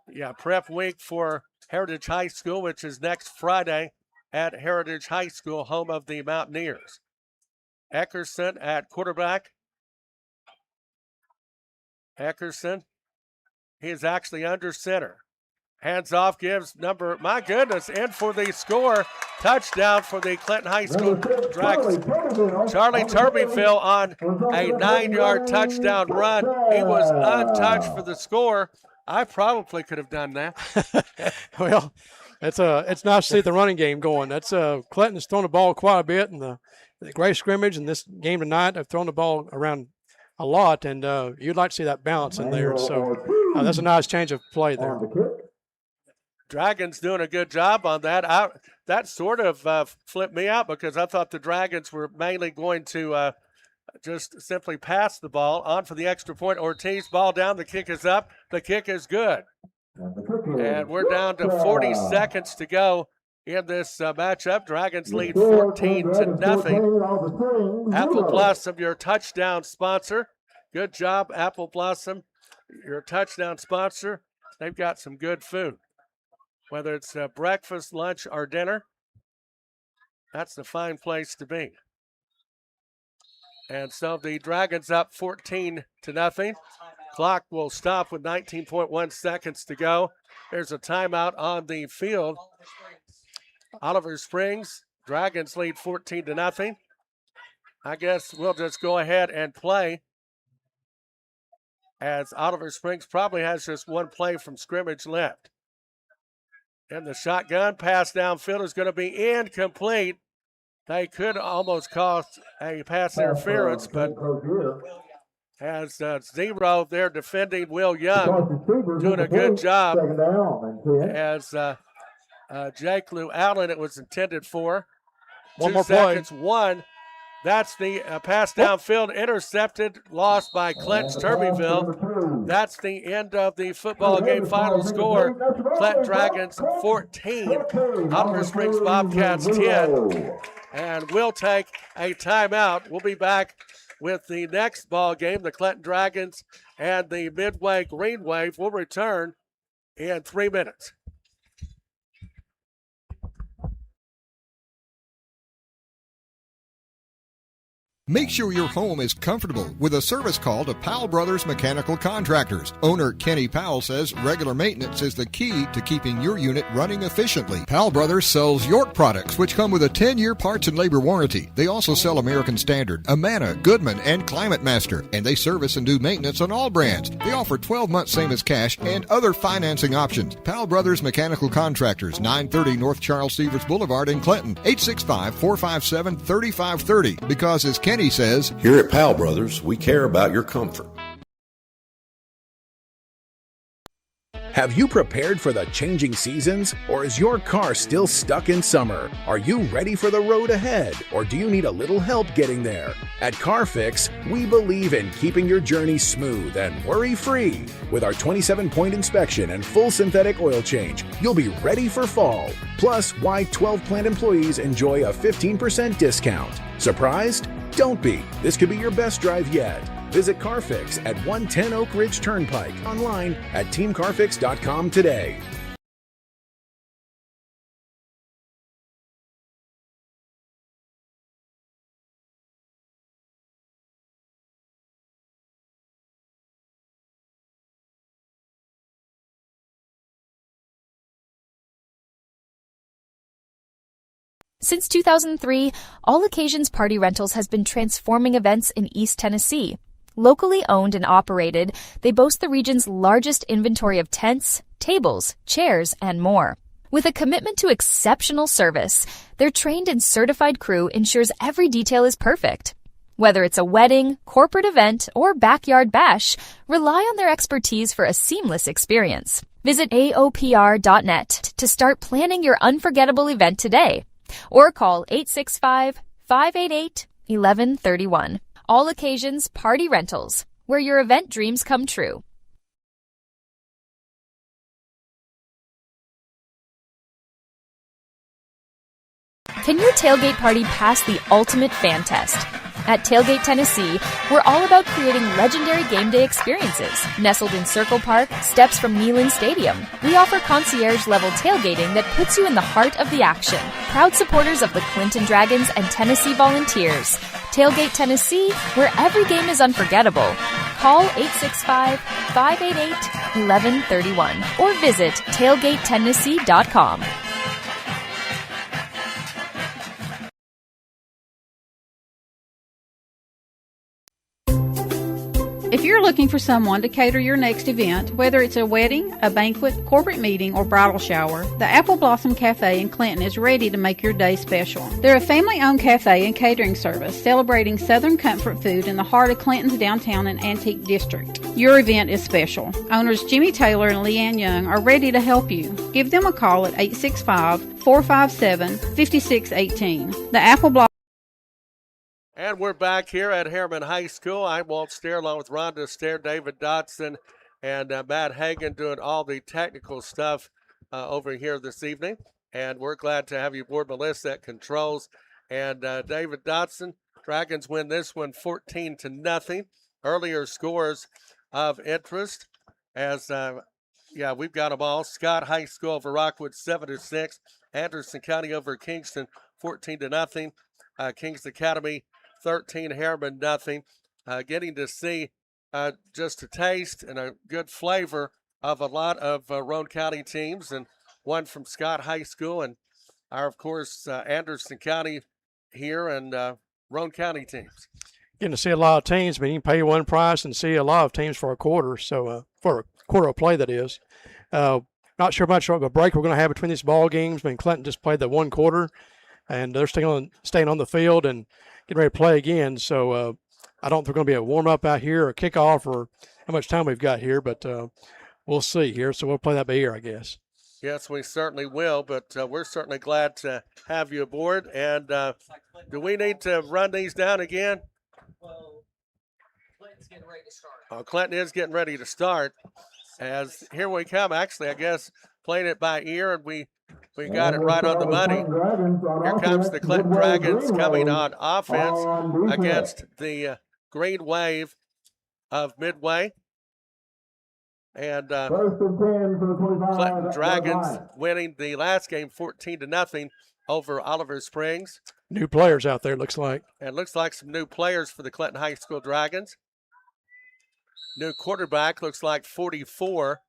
Yeah, prep week for Heritage High School, which is next Friday at Heritage High School, home of the Mountaineers. Eckerson at quarterback. Eckerson, he is actually under center. Hands off, gives number, my goodness, in for the score. Touchdown for the Clinton High School Dragons. Charlie Turbyville on a 9-yard touchdown run. He was untouched for the score. I probably could have done that. Well, it's nice to see the running game going. That's Clinton has thrown the ball quite a bit in the great scrimmage, and this game tonight they've thrown the ball around a lot, and you'd like to see that balance in there. So that's a nice change of play there. Dragons doing a good job on that. That sort of flipped me out because I thought the Dragons were mainly going to just simply pass the ball on for the extra point. Ortiz, ball down, the kick is up, the kick is good. And we're down to 40 seconds to go in this matchup. Dragons lead 14-0. Apple Blossom, your touchdown sponsor. Good job, Apple Blossom, your touchdown sponsor. They've got some good food. Whether it's breakfast, lunch, or dinner, that's the fine place to be. And so the Dragons up 14-0. Clock will stop with 19.1 seconds to go. There's a timeout on the field. Oliver Springs, Dragons lead 14-0. I guess we'll just go ahead and play, as Oliver Springs probably has just one play from scrimmage left. And the shotgun pass downfield is going to be incomplete. They could almost cost a pass interference, but as zero there defending Will Young, doing a good job. As Jake Lou Allen, it was intended for. One 2 more seconds, play. one. That's the pass downfield, intercepted, lost by Clinton's Turbyville. That's the end of the football game. Final score, Clinton Dragons 14, Oliver Springs Bobcats 10. And we'll take a timeout. We'll be back with the next ball game, the Clinton Dragons and the Midway Green Wave. Will return in 3 minutes. Make sure your home is comfortable with a service call to Powell Brothers Mechanical Contractors. Owner Kenny Powell says regular maintenance is the key to keeping your unit running efficiently. Powell Brothers sells York products, which come with a 10-year parts and labor warranty. They also sell American Standard, Amana, Goodman, and Climate Master, and they service and do maintenance on all brands. They offer 12 months same as cash and other financing options. Powell Brothers Mechanical Contractors, 930 North Charles Stevens Boulevard in Clinton, 865-457-3530. Because as Kenny says, here at Powell Brothers, we care about your comfort. Have you prepared for the changing seasons, or is your car still stuck in summer? Are you ready for the road ahead, or do you need a little help getting there? At CarFix, we believe in keeping your journey smooth and worry-free. With our 27-point inspection and full synthetic oil change, you'll be ready for fall. Plus, why 12 plant employees enjoy a 15% discount. Surprised? Don't be. This could be your best drive yet. Visit CarFix at 110 Oak Ridge Turnpike, online at teamcarfix.com today. Since 2003, All Occasions Party Rentals has been transforming events in East Tennessee. Locally owned and operated, they boast the region's largest inventory of tents, tables, chairs, and more. With a commitment to exceptional service, their trained and certified crew ensures every detail is perfect. Whether it's a wedding, corporate event, or backyard bash, rely on their expertise for a seamless experience. Visit aopr.net to start planning your unforgettable event today, or call 865-588-1131. All Occasions Party Rentals, where your event dreams come true. Can your tailgate party pass the ultimate fan test? At Tailgate Tennessee, we're all about creating legendary game day experiences. Nestled in Circle Park, steps from Neyland Stadium, we offer concierge-level tailgating that puts you in the heart of the action. Proud supporters of the Clinton Dragons and Tennessee Volunteers. Tailgate Tennessee, where every game is unforgettable. Call 865-588-1131 or visit tailgatetennessee.com. If you're looking for someone to cater your next event, whether it's a wedding, a banquet, corporate meeting, or bridal shower, the Apple Blossom Cafe in Clinton is ready to make your day special. They're a family-owned cafe and catering service celebrating Southern comfort food in the heart of Clinton's downtown and antique district. Your event is special. Owners Jimmy Taylor and Leanne Young are ready to help you. Give them a call at 865-457-5618. The Apple Blossom. And we're back here at Harriman High School. I'm Walt Stair along with Rhonda Stair, David Dotson, and Matt Hagan doing all the technical stuff over here this evening. And we're glad to have you aboard, Melissa at controls. And David Dotson, Dragons win this one 14-0. Earlier scores of interest as, we've got them all. Scott High School over Rockwood 7-6. Anderson County over Kingston 14-0. Kings Academy 13, Harriman 0. Getting to see just a taste and a good flavor of a lot of Roane County teams, and one from Scott High School, and our, of course, Anderson County here, and Roane County teams. Getting to see a lot of teams. I mean, you can pay one price and see a lot of teams for a quarter. So for a quarter of play, that is. Not sure much of a break we're going to have between these ball games. I mean, Clinton just played the one quarter, and they're staying on the field and getting ready to play again. So I don't think there's going to be a warm-up out here or kickoff or how much time we've got here, but we'll see here. So we'll play that by ear, I guess. Yes, we certainly will, but we're certainly glad to have you aboard. And do we need to run these down again? Well, Clinton's getting ready to start. Clinton is getting ready to start. As here we come. Actually, I guess playing it by ear, and we got it right on the money. Here comes the Clinton Dragons coming on offense against the Green Wave of Midway. And Clinton Dragons winning the last game 14-0 over Oliver Springs. New players out there, looks like. And looks like some new players for the Clinton High School Dragons. New quarterback, looks like 44.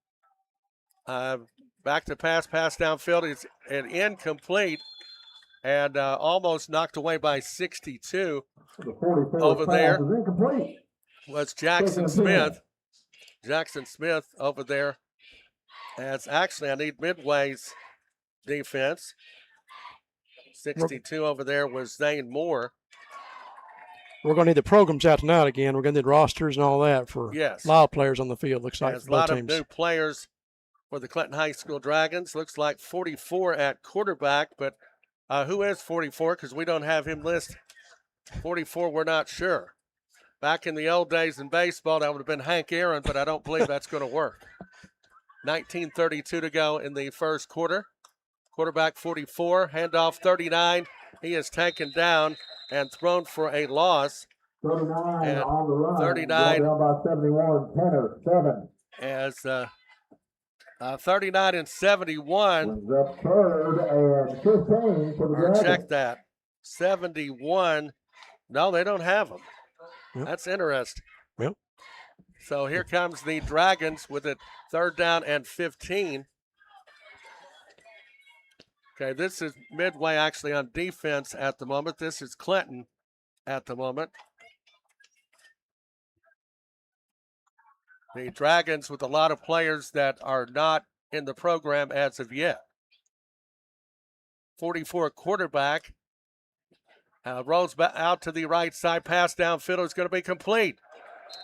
Back to pass downfield is an incomplete and almost knocked away by 62. Over there was Jackson Smith. Jackson Smith over there. As actually I need Midway's defense. 62 over there was Zane Moore. We're going to need the programs out tonight again. We're going to need rosters and all that for yes. a lot of players on the field. Looks like a lot of new players for the Clinton High School Dragons. Looks like 44 at quarterback, but who is 44? Because we don't have him listed. 44, we're not sure. Back in the old days in baseball, that would have been Hank Aaron, but I don't believe that's going to work. 19:32 to go in the first quarter. Quarterback 44, handoff 39. He is taken down and thrown for a loss. 39 and on the run. 39 down by 71, Tanner, 7. As 39 and 71. Brings up 3rd and 15 for the Dragons. Check that. 71. No, they don't have them. Yep. That's interesting. Yep. So here comes the Dragons with it 3rd down and 15. Okay, this is Midway actually on defense at the moment. This is Clinton at the moment. The Dragons with a lot of players that are not in the program as of yet. 44 quarterback. Rolls back out to the right side. Pass downfield is going to be complete,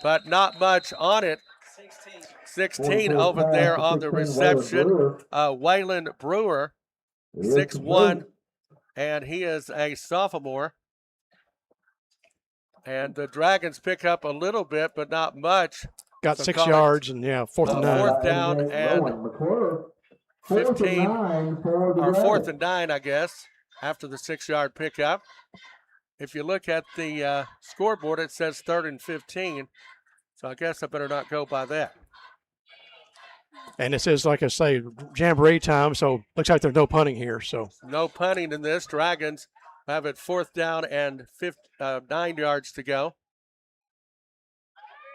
but not much on it. 16 over there on the reception. Waylon Brewer, 6'1", and he is a sophomore. And the Dragons pick up a little bit, but not much. Got 6 yards and 4th and 9. 4th down and 15, or 4th and 9, I guess, after the 6-yard pickup. If you look at the scoreboard, it says 3rd and 15. So I guess I better not go by that. And this is, like I say, Jamboree time, so looks like there's no punting here. So no punting in this. Dragons have it 4th down and 9 yards to go.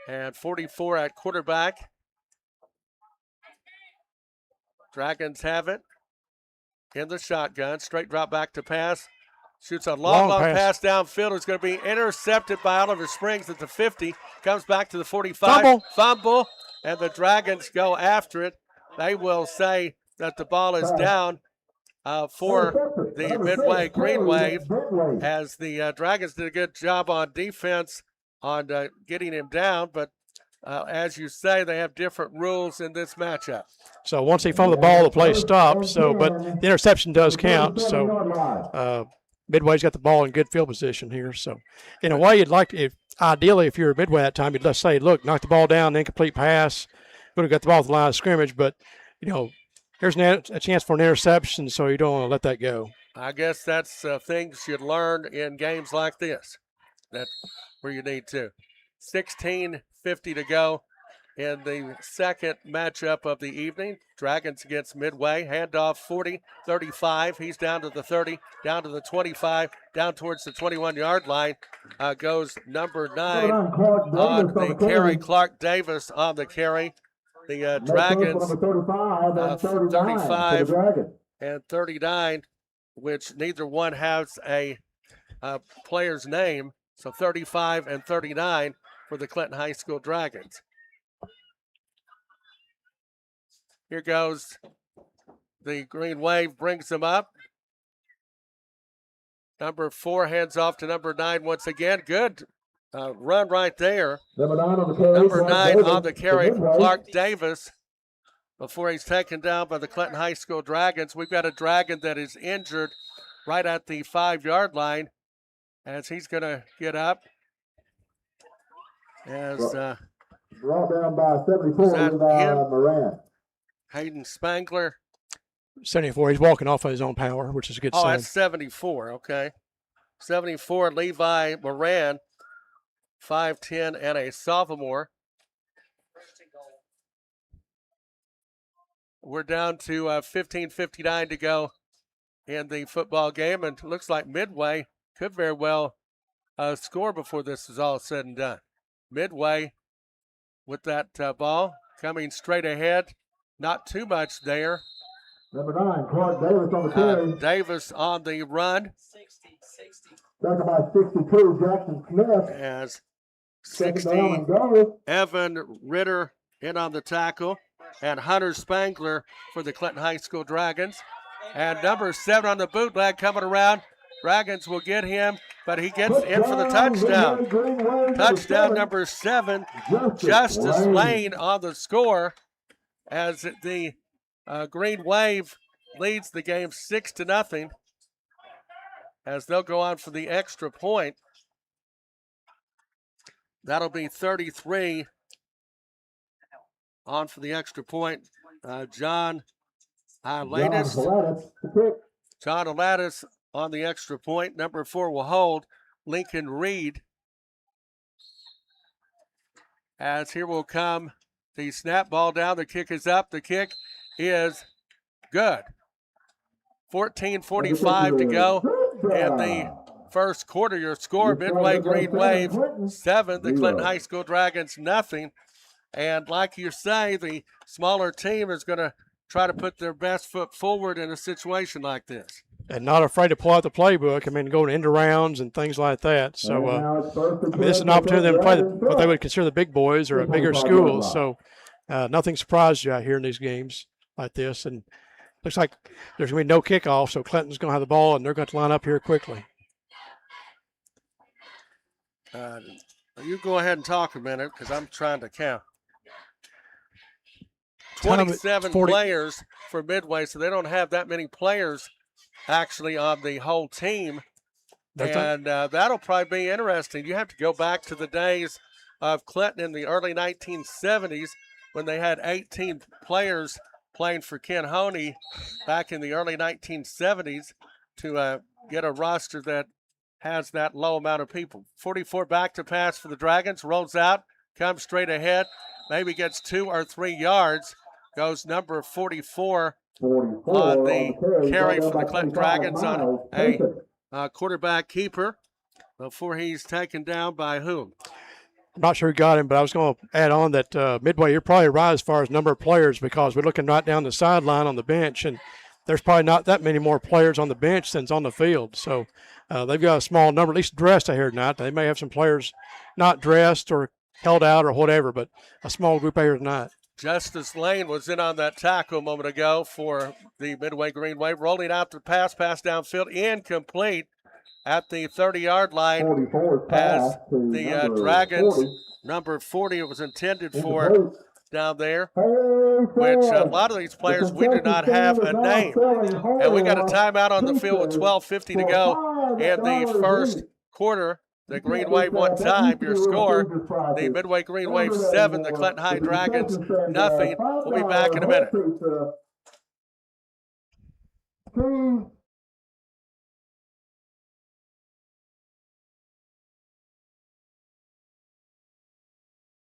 And 44 at quarterback. Dragons have it in the shotgun. Straight drop back to pass. Shoots a long pass downfield. It's going to be intercepted by Oliver Springs at the 50. Comes back to the 45. Fumble. And the Dragons go after it. They will say that the ball is down for the Midway Green Wave, as the Dragons did a good job on defense on getting him down. But as you say, they have different rules in this matchup. So once he fumbled the ball, the play stopped. So, but the interception does count. So Midway's got the ball in good field position here. So in a way, you'd like to, ideally, if you're Midway at that time, you'd just say, look, knock the ball down, incomplete pass. Would have got the ball at the line of scrimmage, but, here's a chance for an interception, so you don't want to let that go. I guess that's things you'd learn in games like this. That's where you need to. 16:50 to go in the second matchup of the evening. Dragons against Midway. Handoff 40, 35. He's down to the 30, down to the 25, down towards the 21-yard line. Goes number 9 on the carry. Clark Davis on the carry. The Dragons 35 and 39, which neither one has a player's name. So 35 and 39 for the Clinton High School Dragons. Here goes the Green Wave, brings them up. Number 4 hands off to number 9 once again. Good run right there. Number 9 on the carry. Number 9 on the carry, Clark Davis, before he's taken down by the Clinton High School Dragons. We've got a Dragon that is injured right at the 5-yard line as he's going to get up. As brought down by 74 Moran. Hayden Spangler. 74. He's walking off of his own power, which is a good sign. Oh, that's 74. Okay. 74, Levi Moran, 5'10", and a sophomore. We're down to 15:59 to go in the football game, and it looks like Midway could very well score before this is all said and done. Midway with that ball coming straight ahead. Not too much there. Number 9, Clark Davis on the carry. Davis on the run. Second by 62, Jackson Smith. As 60, Evan Ritter in on the tackle. And Hunter Spangler for the Clinton High School Dragons. And number 7 on the bootleg coming around. Dragons will get him, but he gets in for the touchdown. Touchdown number 7, Justice Lane on the score, as the Green Wave leads the game 6-0 as they'll go on for the extra point. That'll be 33 on for the extra point. John Alatis on the extra point. Number 4 will hold Lincoln Reed. As here will come the snap ball down. The kick is up. The kick is good. 14:45 to go in the first quarter. Your score, Midway Green Wave 7, the Clinton High School Dragons nothing. And like you say, the smaller team is going to try to put their best foot forward in a situation like this. And not afraid to pull out the playbook. I mean, going into rounds and things like that. So, I mean, this is an opportunity for them to play what they would consider the big boys or a bigger school. So, nothing surprises you out here in these games like this. And looks like there's going to be no kickoff, so Clinton's going to have the ball, and they're going to line up here quickly. You go ahead and talk a minute because I'm trying to count. 27 players for Midway, so they don't have that many players actually on the whole team. And that'll probably be interesting. You have to go back to the days of Clinton in the early 1970s when they had 18 players playing for Ken Honey back in the early 1970s to get a roster that has that low amount of people. 44 back to pass for the Dragons, rolls out, comes straight ahead, maybe gets 2 or 3 yards, goes number 44 on the carry for the Clinton Dragons on a quarterback keeper before he's taken down by whom? I'm not sure who got him, but I was going to add on that Midway, you're probably right as far as number of players because we're looking right down the sideline on the bench, and there's probably not that many more players on the bench than's on the field. So they've got a small number, at least dressed out here tonight. They may have some players not dressed or held out or whatever, but a small group out here tonight. Justice Lane was in on that tackle a moment ago for the Midway Green Wave, rolling out the pass downfield, incomplete at the 30-yard line as the Dragons, number 40, it was intended for down there, which a lot of these players, we do not have a name. And we got a timeout on the field with 12:50 to go in the first quarter. The Green Wave 1 time, your score, the Midway Green Wave 7, the Clinton High Dragons nothing. We'll be back in a minute.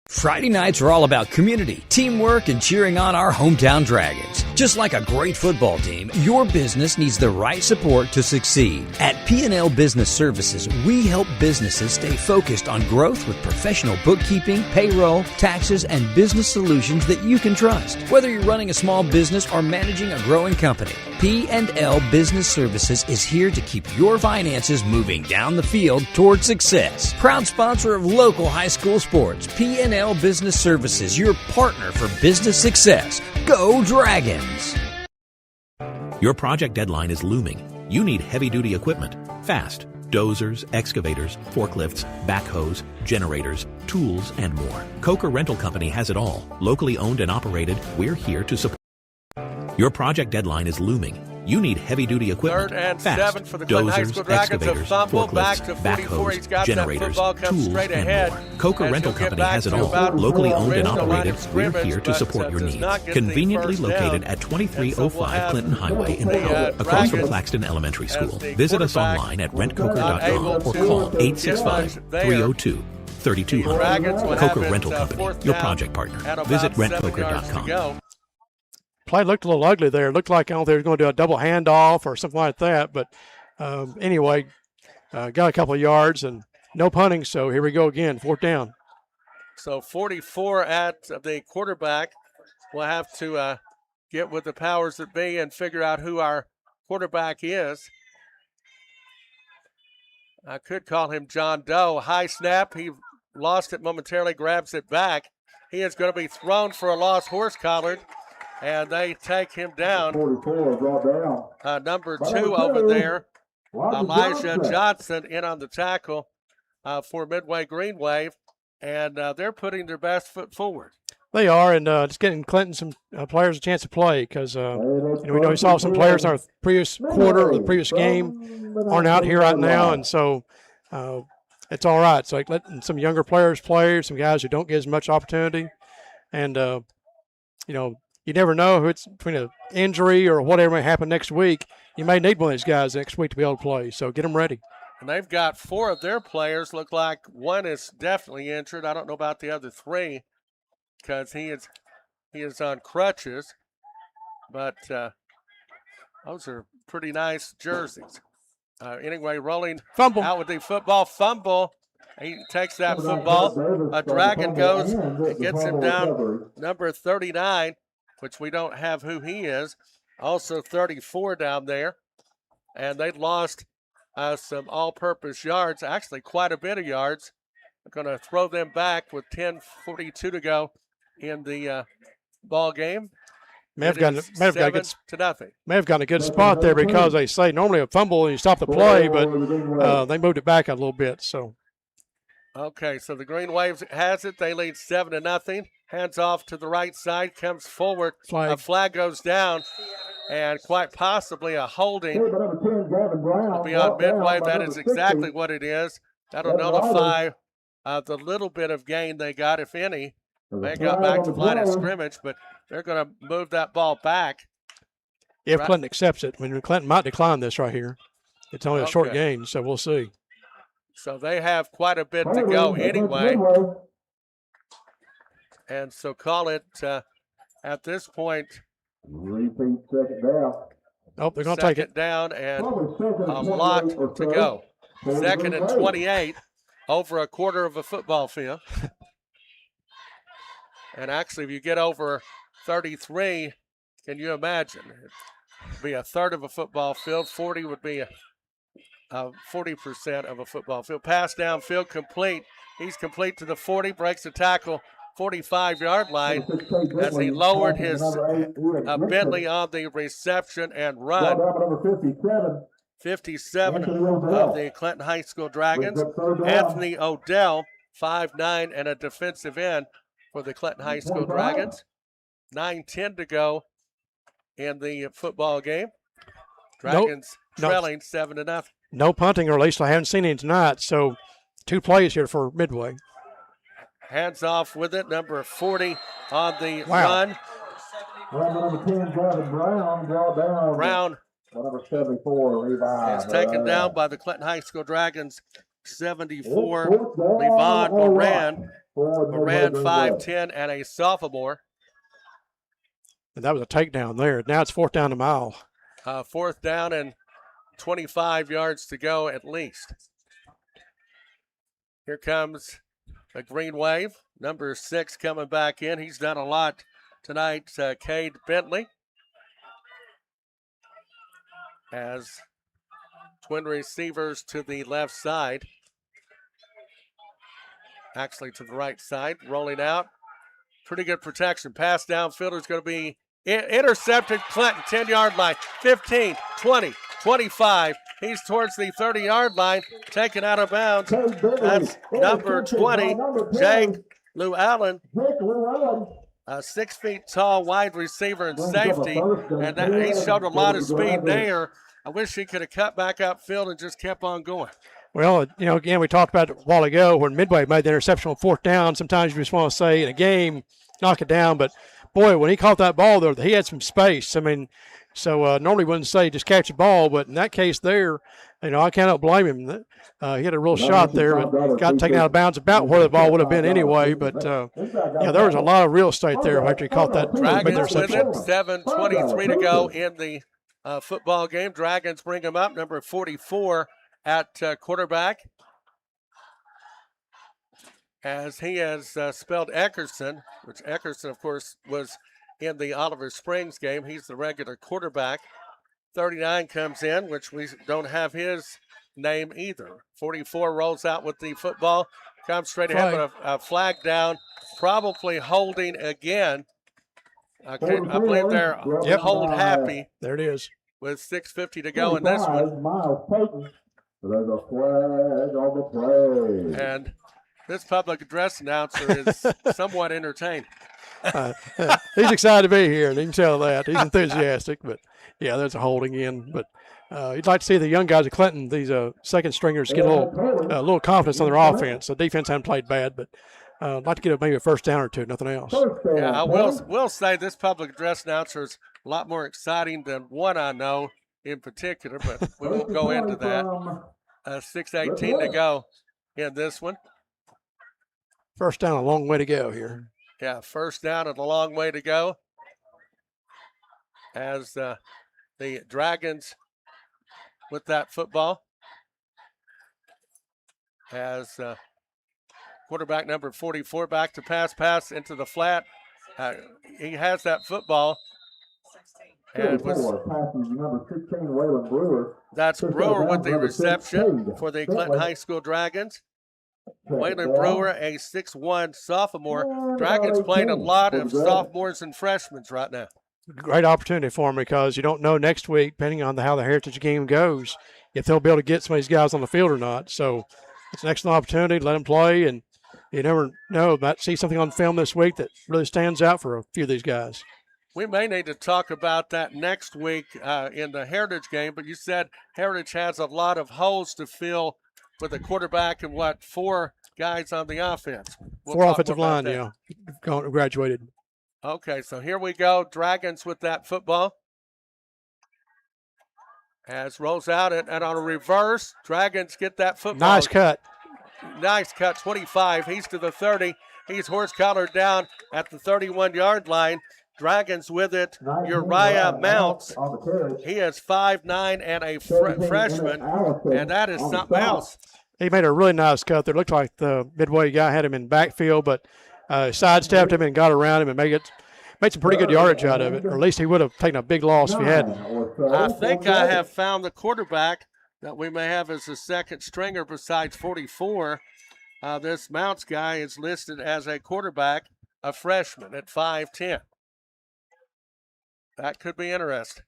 Friday nights are all about community, teamwork, and cheering on our hometown Dragons. Just like a great football team, your business needs the right support to succeed. At P&L Business Services, we help businesses stay focused on growth with professional bookkeeping, payroll, taxes, and business solutions that you can trust. Whether you're running a small business or managing a growing company, P&L Business Services is here to keep your finances moving down the field toward success. Proud sponsor of local high school sports, P&L Business Services, your partner for business success. Go Dragons! Your project deadline is looming. You need heavy-duty equipment, fast. Dozers, excavators, forklifts, backhoes, generators, tools, and more. Coker Rental Company has it all. Locally owned and operated, we're here to support. Your project deadline is looming. You need heavy-duty equipment, 3rd and fast. 7 for the Clinton High School Dragons. Excavators, A fumble forklifts, back to 44. He's got generators, that football, comes tools, straight and ahead. more. Coker Rental Company has it all. Locally owned and operated, we're here to support your needs. Conveniently located at 2305 Clinton Highway in Powell, across from Claxton Elementary School. Visit us online at rentcoker.com or call 865-302-3200. Coker Rental Company, your project partner. Visit rentcoker.com. Play looked a little ugly there. It looked like I don't know if they were going to do a double handoff or something like that. But anyway, got a couple of yards and no punting. So here we go again, 4th down. So 44 at the quarterback. We'll have to get with the powers that be and figure out who our quarterback is. I could call him John Doe. High snap. He lost it momentarily, grabs it back. He is going to be thrown for a lost horse collar. And they take him down. 44 brought down. Number 2 over there, Elijah Johnson in on the tackle for Midway Green Wave. And they're putting their best foot forward. They are, and just getting Clinton some players a chance to play because we know we saw some players in our previous quarter or the previous game aren't out here right now, and so it's all right. So like letting some younger players play, some guys who don't get as much opportunity, and you never know who it's between an injury or whatever may happen next week. You may need one of these guys next week to be able to play, so get them ready. And they've got 4 of their players. Look like one is definitely injured. I don't know about the other 3 because he is on crutches. But those are pretty nice jerseys. Anyway, Rolling fumble out with the football. Fumble. He takes that football. A Dragon goes and gets him down. Number 39, which we don't have who he is. Also 34 down there. And they lost some all-purpose yards, actually quite a bit of yards. They're going to throw them back with 10:42 to go in the ball game. May have gotten a good spot spot there because they say normally a fumble and you stop the play, but they moved it back a little bit. So, okay, so the Green Waves has it. They lead 7-0. Hands off to the right side, comes forward. A flag goes down. And quite possibly a holding beyond midway. That is exactly what it is. That'll nullify the little bit of gain they got, if any. They got back to line of scrimmage, but they're going to move that ball back. If Clinton accepts it. Clinton might decline this right here. It's only a short gain, so we'll see. So they have quite a bit to go anyway. And so call it at this point. Repeat second down. Oh, they're going to take it down and a lot to go. 2nd and 28, over a quarter of a football field. And actually, if you get over 33, can you imagine? It'd be a third of a football field. 40 would be 40% of a football field. Pass downfield complete. He's complete to the 40, breaks the tackle. 45-yard line as he lowered his Bentley on the reception and run. 57 of the Clinton High School Dragons. Anthony Odell, 5'9", and a defensive end for the Clinton High School Dragons. 9:10 to go in the football game. Dragons trailing 7-0. No punting, or at least I haven't seen any tonight. So 2 plays here for Midway. Hands off with it, number 40 on the run. Number 10, Gavin Brown, brought down. Brown number 74, Levi. is taken down by the Clinton High School Dragons. 74, Levon Moran. Moran, 5'10", and a sophomore. And that was a takedown there. Now it's 4th down a mile. 4th down and 25 yards to go at least. Here comes the Green Wave, number 6 coming back in. He's done a lot tonight, Cade Bentley. As twin receivers to the left side. Actually to the right side, rolling out. Pretty good protection. Pass downfield is going to be intercepted. Clinton, 10-yard line, 15, 20, 25. He's towards the 30-yard line, taken out of bounds. That's number 20, Jake Llewellyn. A 6 feet tall wide receiver and safety, and he showed a lot of speed there. I wish he could have cut back upfield and just kept on going. Well, again, we talked about it a while ago when Midway made the interception on 4th down. Sometimes you just want to say in a game, knock it down. But, boy, when he caught that ball there, he had some space. I mean, so normally wouldn't say just catch the ball. But in that case there, I cannot blame him. He had a real shot there, but got taken out of bounds about where the ball would have been anyway. But, there was a lot of real estate there after he caught that Dragons with it, 7:23 to go in the football game. Dragons bring him up, number 44 at quarterback. As he has spelled Eckerson, which Eckerson, of course, was in the Oliver Springs game. He's the regular quarterback. 39 comes in, which we don't have his name either. 44 rolls out with the football, comes straight ahead with a flag down, probably holding again. I believe they're hold happy. There it is. With 6:50 to go in this one. There's a flag on the play. And this public address announcer is somewhat entertaining. He's excited to be here, and you can tell that. He's enthusiastic, but, yeah, there's a holding in. But you'd like to see the young guys at Clinton, these second stringers, get a little confidence on their offense. The defense hasn't played bad, but I'd like to get maybe a first down or two, nothing else. Yeah, I will say this public address announcer is a lot more exciting than one I know in particular, but we won't go into that. 6:18 to go in this one. First down, a long way to go here. Yeah, first down and a long way to go as the Dragons with that football. As quarterback number 44 back to pass into the flat. He has that football. And that's Brewer with the reception for the Clinton High School Dragons. Waylon Brewer, a 6'1 sophomore. Dragons playing a lot of sophomores and freshmen right now. Great opportunity for them because you don't know next week, depending on how the Heritage game goes, if they'll be able to get some of these guys on the field or not. So it's an excellent opportunity to let them play, and you never know. Might see something on film this week that really stands out for a few of these guys. We may need to talk about that next week in the Heritage game, but you said Heritage has a lot of holes to fill with a quarterback and, 4 guys on the offense? We'll 4 offensive line, yeah, graduated. Okay, so here we go. Dragons with that football. As rolls out and on a reverse, Dragons get that football. Nice cut. Nice cut, 25. He's to the 30. He's horse-collared down at the 31-yard line. Dragons with it. Uriah Mounts. He is 5'9" and a freshman, and that is something else. He made a really nice cut there. Looked like the midway guy had him in backfield, but sidestepped him and got around him and made some pretty good yardage out of it, or at least he would have taken a big loss if he hadn't. I think I have found the quarterback that we may have as a second stringer besides 44. This Mounts guy is listed as a quarterback, a freshman at 5'10". That could be interesting.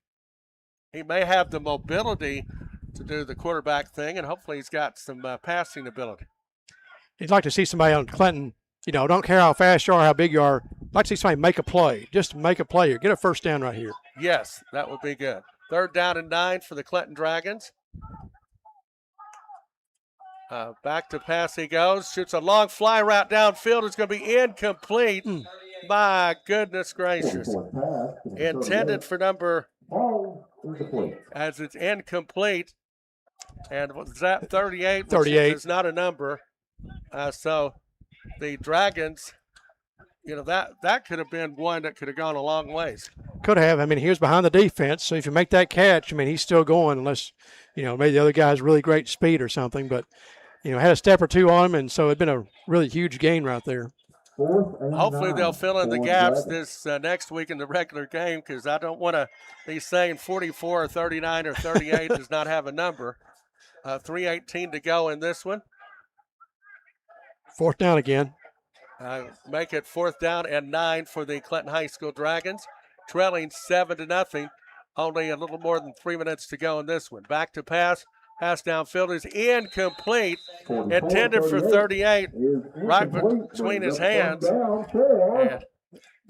He may have the mobility to do the quarterback thing, and hopefully he's got some passing ability. You'd like to see somebody on Clinton, don't care how fast you are, how big you are. I'd like to see somebody make a play. Just make a play or get a first down right here. Yes, that would be good. 3rd down and 9 for the Clinton Dragons. Back to pass he goes. Shoots a long fly route downfield. It's going to be incomplete. My goodness gracious. Intended for number, as it's incomplete. And was that 38? 38. It's not a number. So the Dragons, that could have been one that could have gone a long ways. Could have. He was behind the defense, so if you make that catch, he's still going unless, maybe the other guy has really great speed or something. But, had a step or two on him, and so it'd been a really huge gain right there. Hopefully they'll fill in the gaps this next week in the regular game, because I don't want to be saying 44 or 39 or 38 does not have a number. 3:18 to go in this one. 4th down again. Make it 4th down and 9 for the Clinton High School Dragons, trailing 7-0. Only a little more than 3 minutes to go in this one. Back to pass. Pass downfield is incomplete. Intended for 38, right between his hands. And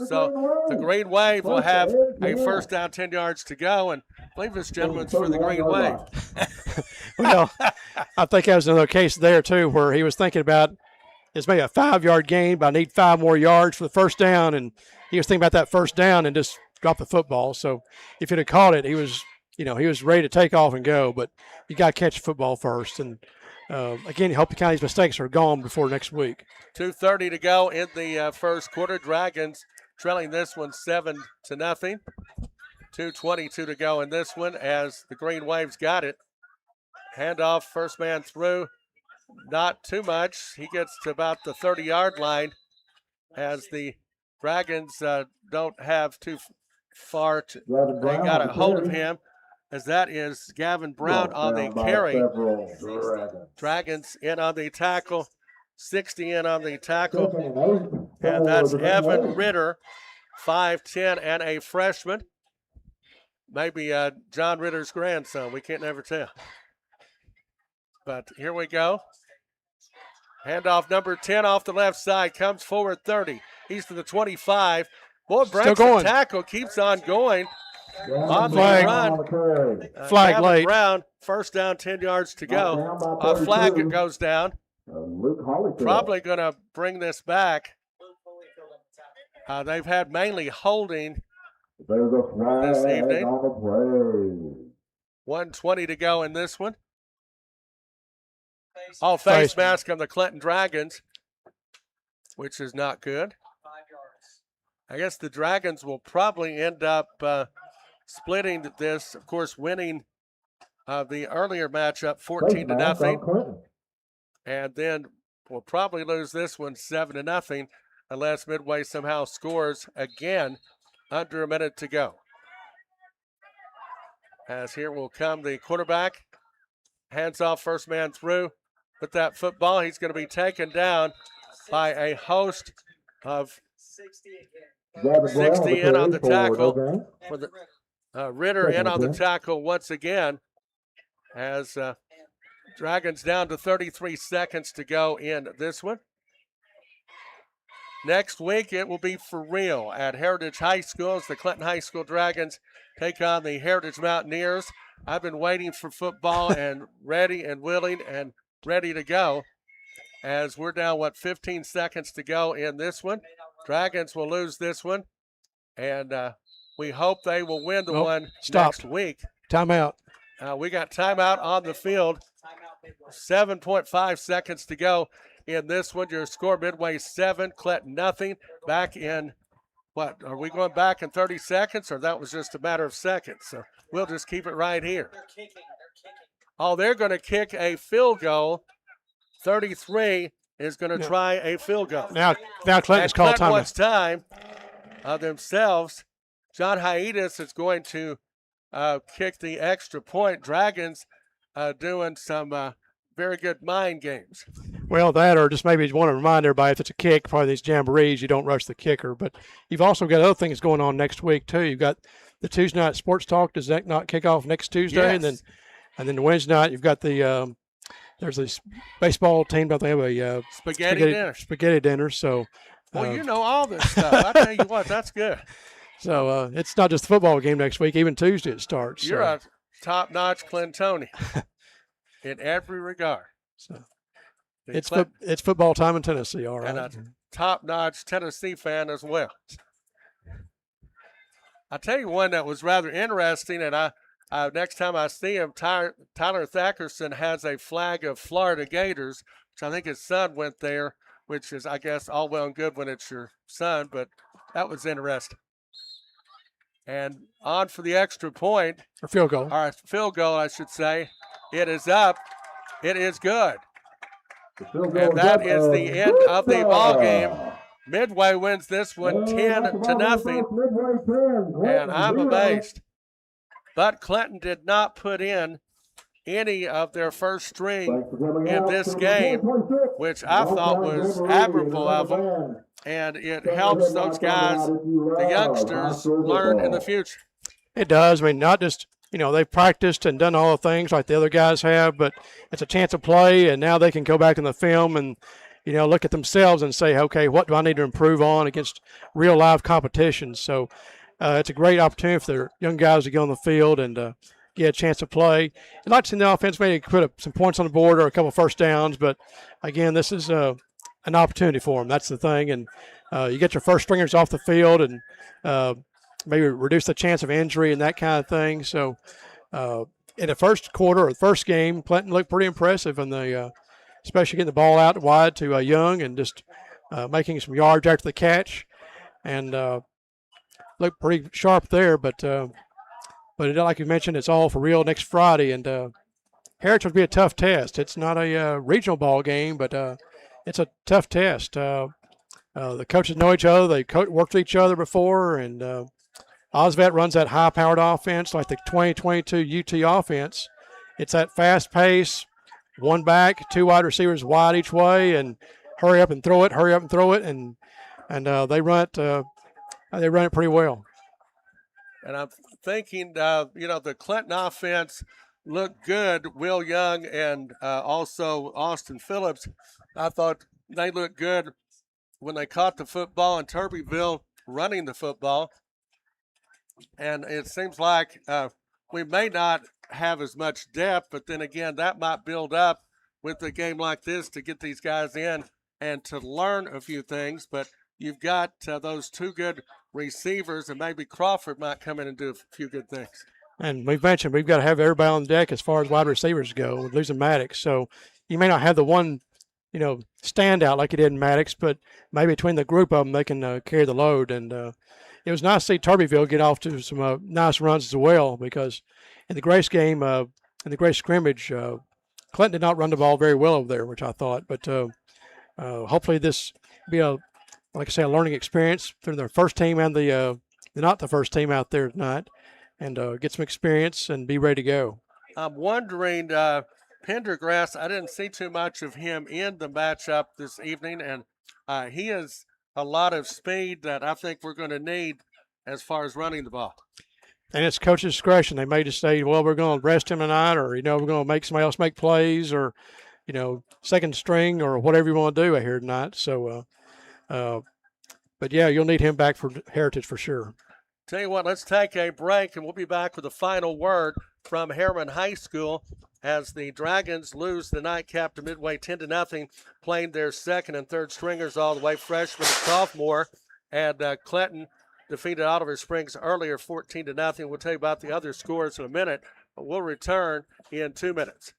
so the Green Wave will have a first down, 10 yards to go. And I believe this gentleman's for the Green Wave. Well, I think that was another case there, too, where he was thinking about it's maybe a 5-yard gain, but I need 5 more yards for the first down. And he was thinking about that first down and just dropped the football. So if he'd have caught it, he was ready to take off and go, but you got to catch the football first. And, again, hope the these mistakes are gone before next week. 2:30 to go in the first quarter. Dragons trailing this one 7-0. 2:22 to go in this one as the Green Waves got it. Handoff, first man through. Not too much. He gets to about the 30-yard line as the Dragons don't have too far. They got a hold of him, as that is Gavin Brown on the carry. Dragons in on the tackle, 60 in on the tackle. And that's Evan Ritter, 5'10", and a freshman. Maybe John Ritter's grandson. We can't never tell. But here we go. Handoff number 10 off the left side. Comes forward 30. He's to the 25. Boy, Still breaks the going. tackle, keeps on going. On the Flag. run. Flag Gavin late. Brown, first down, 10 yards to go. A flag goes down. Probably going to bring this back. They've had mainly holding this evening. 1:20 to go in this one. Oh, face mask on the Clinton Dragons, which is not good. I guess the Dragons will probably end up splitting this, of course, winning the earlier matchup 14-0. And then we'll probably lose this one 7-0 unless Midway somehow scores again under a minute to go. As here will come the quarterback. Hands off, first man through. With that football, he's going to be taken down by a host of 60 in on the tackle. For the Ritter in on the tackle once again. As Dragons down to 33 seconds to go in this one. Next week, it will be for real at Heritage High School as the Clinton High School Dragons take on the Heritage Mountaineers. I've been waiting for football and ready and willing and ready to go as we're down, 15 seconds to go in this one. Dragons will lose this one, and we hope they will win the one next week. Timeout. We got timeout on the field. 7.5 seconds to go in this one. Your score, Midway 7, Clinton nothing. Back in, what, are we going back in 30 seconds, or that was just a matter of seconds? So we'll just keep it right here. Oh, they're going to kick a field goal. 33 is going to try a field goal. Now Clinton's called Clinton wants time themselves. John Hiatus is going to kick the extra point. Dragons doing some very good mind games. Well, that or just maybe want to remind everybody if it's a kick, probably these jamborees, you don't rush the kicker. But you've also got other things going on next week too. You've got the Tuesday night sports talk. Does that not kick off next Tuesday? Yes. And then the Wednesday night you've got the there's this baseball team. Don't they have a spaghetti dinner? So. Well, you know all this stuff. I tell you what, that's good. So it's not just the football game next week. Even Tuesday it starts. You're a top-notch Clintonian in every regard. So it's football time in Tennessee, all right. And a top-notch Tennessee fan as well. I'll tell you one that was rather interesting, and I next time I see him, Tyler Thackerson has a flag of Florida Gators, which I think his son went there, which is, I guess, all well and good when it's your son, but that was interesting. And on for the extra point. Or field goal. Or field goal, I should say. It is up. It is good. And that is the end of the ball game. Midway wins this one 10-0. And I'm amazed. But Clinton did not put in any of their first string in this game, which I thought was admirable of them. And it helps those guys, the youngsters, learn in the future. It does. I mean, not just, they've practiced and done all the things like the other guys have, but it's a chance to play, and now they can go back in the film and, look at themselves and say, okay, what do I need to improve on against real live competition? So it's a great opportunity for their young guys to get on the field and get a chance to play. I'd like to see the offense maybe put up some points on the board or a couple of first downs, but, again, this is an opportunity for them. That's the thing. And you get your first stringers off the field and maybe reduce the chance of injury and that kind of thing. So in the first quarter or the first game, Clinton looked pretty impressive, and especially getting the ball out wide to Young and just making some yards after the catch, and looked pretty sharp there. But like you mentioned, it's all for real next Friday, and Heritage would be a tough test. It's not a regional ball game, but it's a tough test. The coaches know each other. They worked with each other before, and Osvet runs that high-powered offense like the 2022 UT offense. It's that fast pace, one back, two wide receivers wide each way, and hurry up and throw it, and they run it pretty well. And I'm thinking, the Clinton offense looked good. Will Young and also Austin Phillips, I thought they looked good when they caught the football and Turbyville running the football. And it seems like we may not have as much depth, but then again, that might build up with a game like this to get these guys in and to learn a few things. But you've got those two good receivers, and maybe Crawford might come in and do a few good things. And we've mentioned we've got to have everybody on deck as far as wide receivers go. We're losing Maddox, so you may not have the one, standout like you did in Maddox, but maybe between the group of them, they can carry the load. And it was nice to see Turbyville get off to some nice runs as well, because in the Grace game, in the Grace scrimmage, Clinton did not run the ball very well over there, which I thought. But hopefully this be a learning experience for their first team and the not the first team out there tonight, and get some experience and be ready to go. I'm wondering, Pendergrass, I didn't see too much of him in the matchup this evening, and he has a lot of speed that I think we're going to need as far as running the ball. And it's coach's discretion. They may just say, well, we're going to rest him tonight, or, we're going to make somebody else make plays, or, second string, or whatever you want to do here tonight. So, but, yeah, you'll need him back for Heritage for sure. Tell you what, let's take a break, and we'll be back with a final word from Harriman High School as the Dragons lose the nightcap to Midway 10-0, playing their second and third stringers all the way, freshman and sophomore, and Clinton defeated Oliver Springs earlier 14-0. We'll tell you about the other scores in a minute, but we'll return in 2 minutes.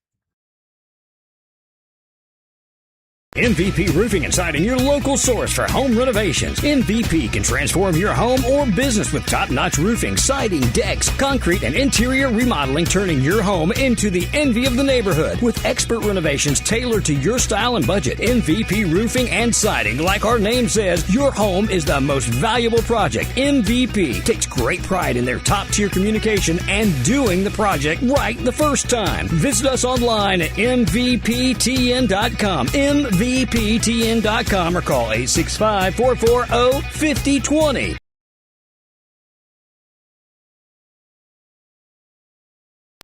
MVP Roofing and Siding, your local source for home renovations. MVP can transform your home or business with top-notch roofing, siding, decks, concrete, and interior remodeling, turning your home into the envy of the neighborhood. With expert renovations tailored to your style and budget, MVP Roofing and Siding, like our name says, your home is the most valuable project. MVP takes great pride in their top-tier communication and doing the project right the first time. Visit us online at mvptn.com. mvptn.com or call 865-440-5020.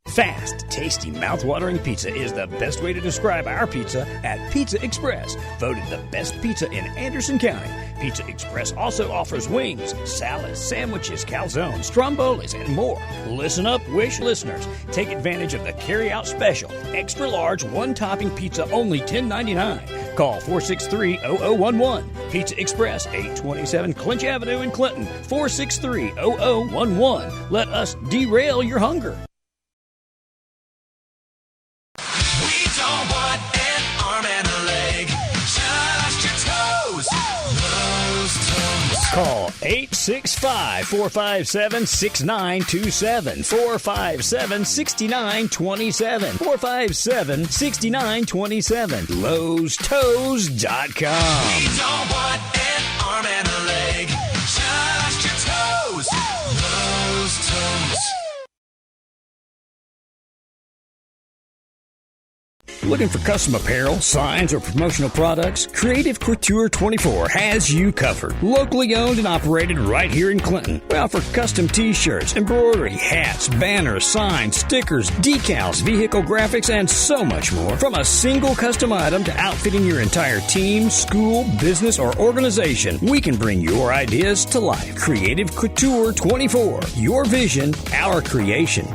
Fast, tasty, mouth-watering pizza is the best way to describe our pizza at Pizza Express, voted the best pizza in Anderson County. Pizza Express also offers wings, salads, sandwiches, calzones, strombolis, and more. Listen up, Wish listeners. Take advantage of the carry-out special. Extra large, one-topping pizza, only $10.99. Call 463-0011. Pizza Express, 827 Clinch Avenue in Clinton, 463-0011. Let us derail your hunger. Call 865-457-6927, 457-6927, 457-6927, Lowe'sToes.com. We don't want an arm and a leg, just your toes. Lowe's Toes. Looking for custom apparel, signs, or promotional products? Creative Couture 24 has you covered. Locally owned and operated right here in Clinton. We offer custom t-shirts, embroidery, hats, banners, signs, stickers, decals, vehicle graphics, and so much more. From a single custom item to outfitting your entire team, school, business, or organization, we can bring your ideas to life. Creative Couture 24. Your vision, our creation.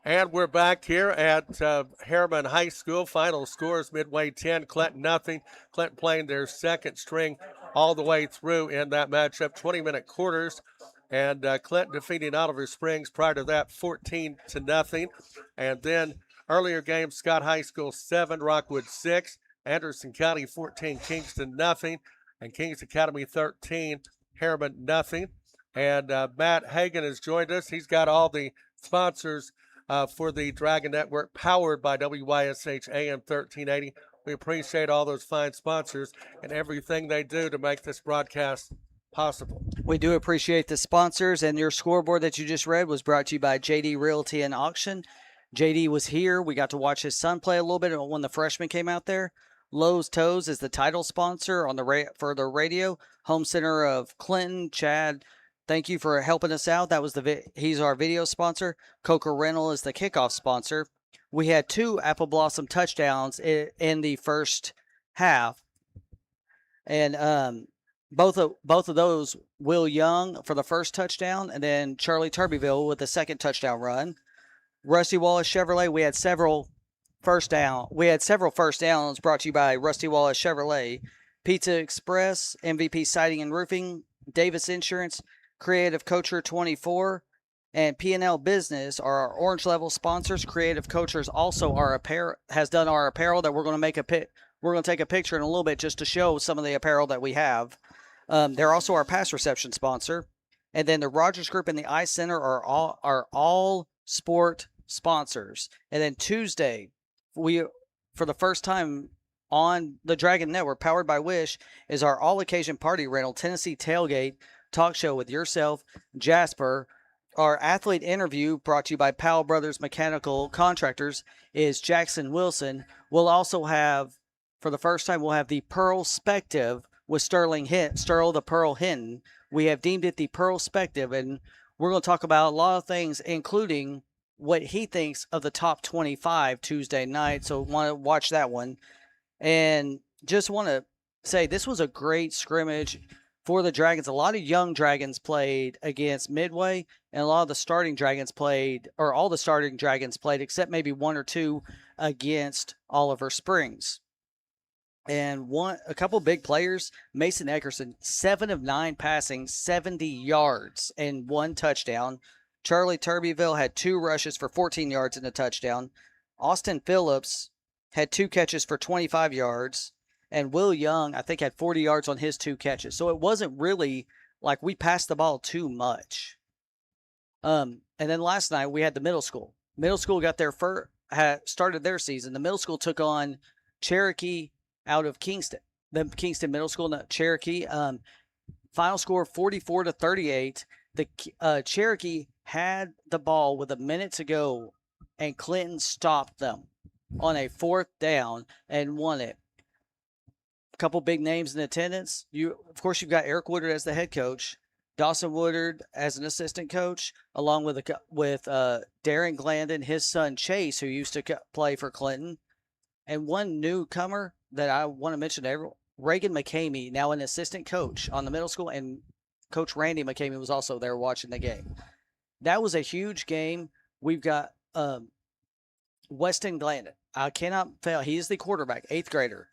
And we're back here at Harriman High School. Final scores, Midway 10, Clinton nothing. Clinton playing their second string all the way through in that matchup, 20-minute quarters. And Clinton defeating Oliver Springs prior to that 14-0. And then earlier games, Scott High School 7, Rockwood 6, Anderson County 14, Kingston nothing, and Kings Academy 13, Harriman nothing. And Matt Hagan has joined us. He's got all the sponsors for the Dragon Network, powered by WYSH AM 1380. We appreciate all those fine sponsors and everything they do to make this broadcast possible. We do appreciate the sponsors, and your scoreboard that you just read was brought to you by JD Realty and Auction. JD was here. We got to watch his son play a little bit when the freshman came out there. Lowe's Toes is the title sponsor on for the radio. Home Center of Clinton, Chad, thank you for helping us out. That was he's our video sponsor. Coker Rental is the kickoff sponsor. We had 2 Apple Blossom touchdowns in the first half. And both of those, Will Young for the first touchdown, and then Charlie Turbyville with the second touchdown run. Rusty Wallace Chevrolet, we had several first downs brought to you by Rusty Wallace Chevrolet, Pizza Express, MVP Siding and Roofing, Davis Insurance, Creative Coacher 24, and P&L Business are our orange level sponsors. Creative Coachers also has done our apparel that we're going to take a picture in a little bit just to show some of the apparel that we have. They're also our pass reception sponsor. And then the Rogers Group and the Ice Center are all sport sponsors. And then Tuesday, for the first time on the Dragon Network, powered by Wish, is our all-occasion party rental Tennessee tailgate talk show with yourself, Jasper. Our athlete interview, brought to you by Powell Brothers Mechanical Contractors, is Jackson Wilson. We'll also have, for the first time, we'll have the Pearl-spective with Sterling the Pearl Hinton. We have deemed it the Pearl-spective, and we're going to talk about a lot of things, including what he thinks of the top 25 Tuesday night. So want to watch that one. And just want to say this was a great scrimmage for the Dragons. A lot of young Dragons played against Midway, and a lot of the starting Dragons played, or all the starting Dragons played, except maybe one or two against Oliver Springs. And a couple big players, Mason Eckerson, 7 of 9 passing, 70 yards, and 1 touchdown. Charlie Turbyville had 2 rushes for 14 yards and a touchdown. Austin Phillips had 2 catches for 25 yards. And Will Young, I think, had 40 yards on his 2 catches. So it wasn't really like we passed the ball too much. And then last night we had the middle school. Middle school got their started their season. The middle school took on Cherokee out of Kingston. The Kingston Middle School, not Cherokee. Final score 44-38. The Cherokee had the ball with a minute to go, and Clinton stopped them on a 4th down and won it. Couple big names in attendance. Of course, you've got Eric Woodard as the head coach, Dawson Woodard as an assistant coach, along with Darren Glandon, his son Chase, who used to play for Clinton, and one newcomer that I want to mention to everyone, Reagan McCamey, now an assistant coach on the middle school, and Coach Randy McCamey was also there watching the game. That was a huge game. We've got Weston Glandon. I cannot fail. He is the quarterback, 8th grader.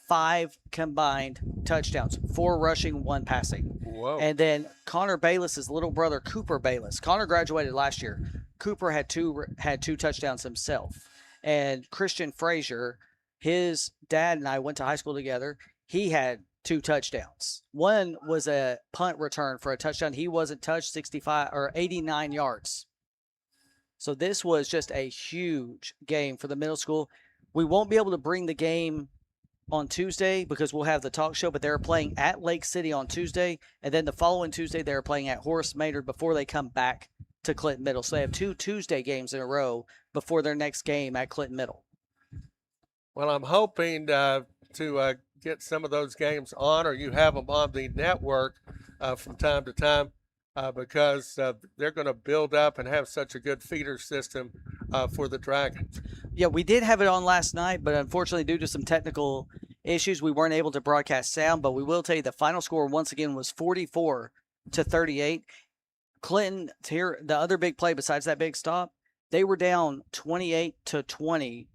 5 combined touchdowns, 4 rushing, 1 passing. Whoa. And then Connor Bayless's little brother, Cooper Bayless. Connor graduated last year. Cooper had two touchdowns himself. And Christian Frazier, his dad and I went to high school together. He had 2 touchdowns. One was a punt return for a touchdown. He wasn't touched, 89 yards. So this was just a huge game for the middle school. We won't be able to bring the game on Tuesday because we'll have the talk show, but they're playing at Lake City on Tuesday, and then the following Tuesday they're playing at Horace Maynard before they come back to Clinton Middle. So they have 2 Tuesday games in a row before their next game at Clinton Middle. Well, I'm hoping to get some of those games on, or you have them on the network from time to time, because they're going to build up and have such a good feeder system for the Dragons. Yeah, we did have it on last night, but unfortunately due to some technical issues, we weren't able to broadcast sound. But we will tell you the final score once again was 44-38. Clinton, here, the other big play besides that big stop, they were down 28-20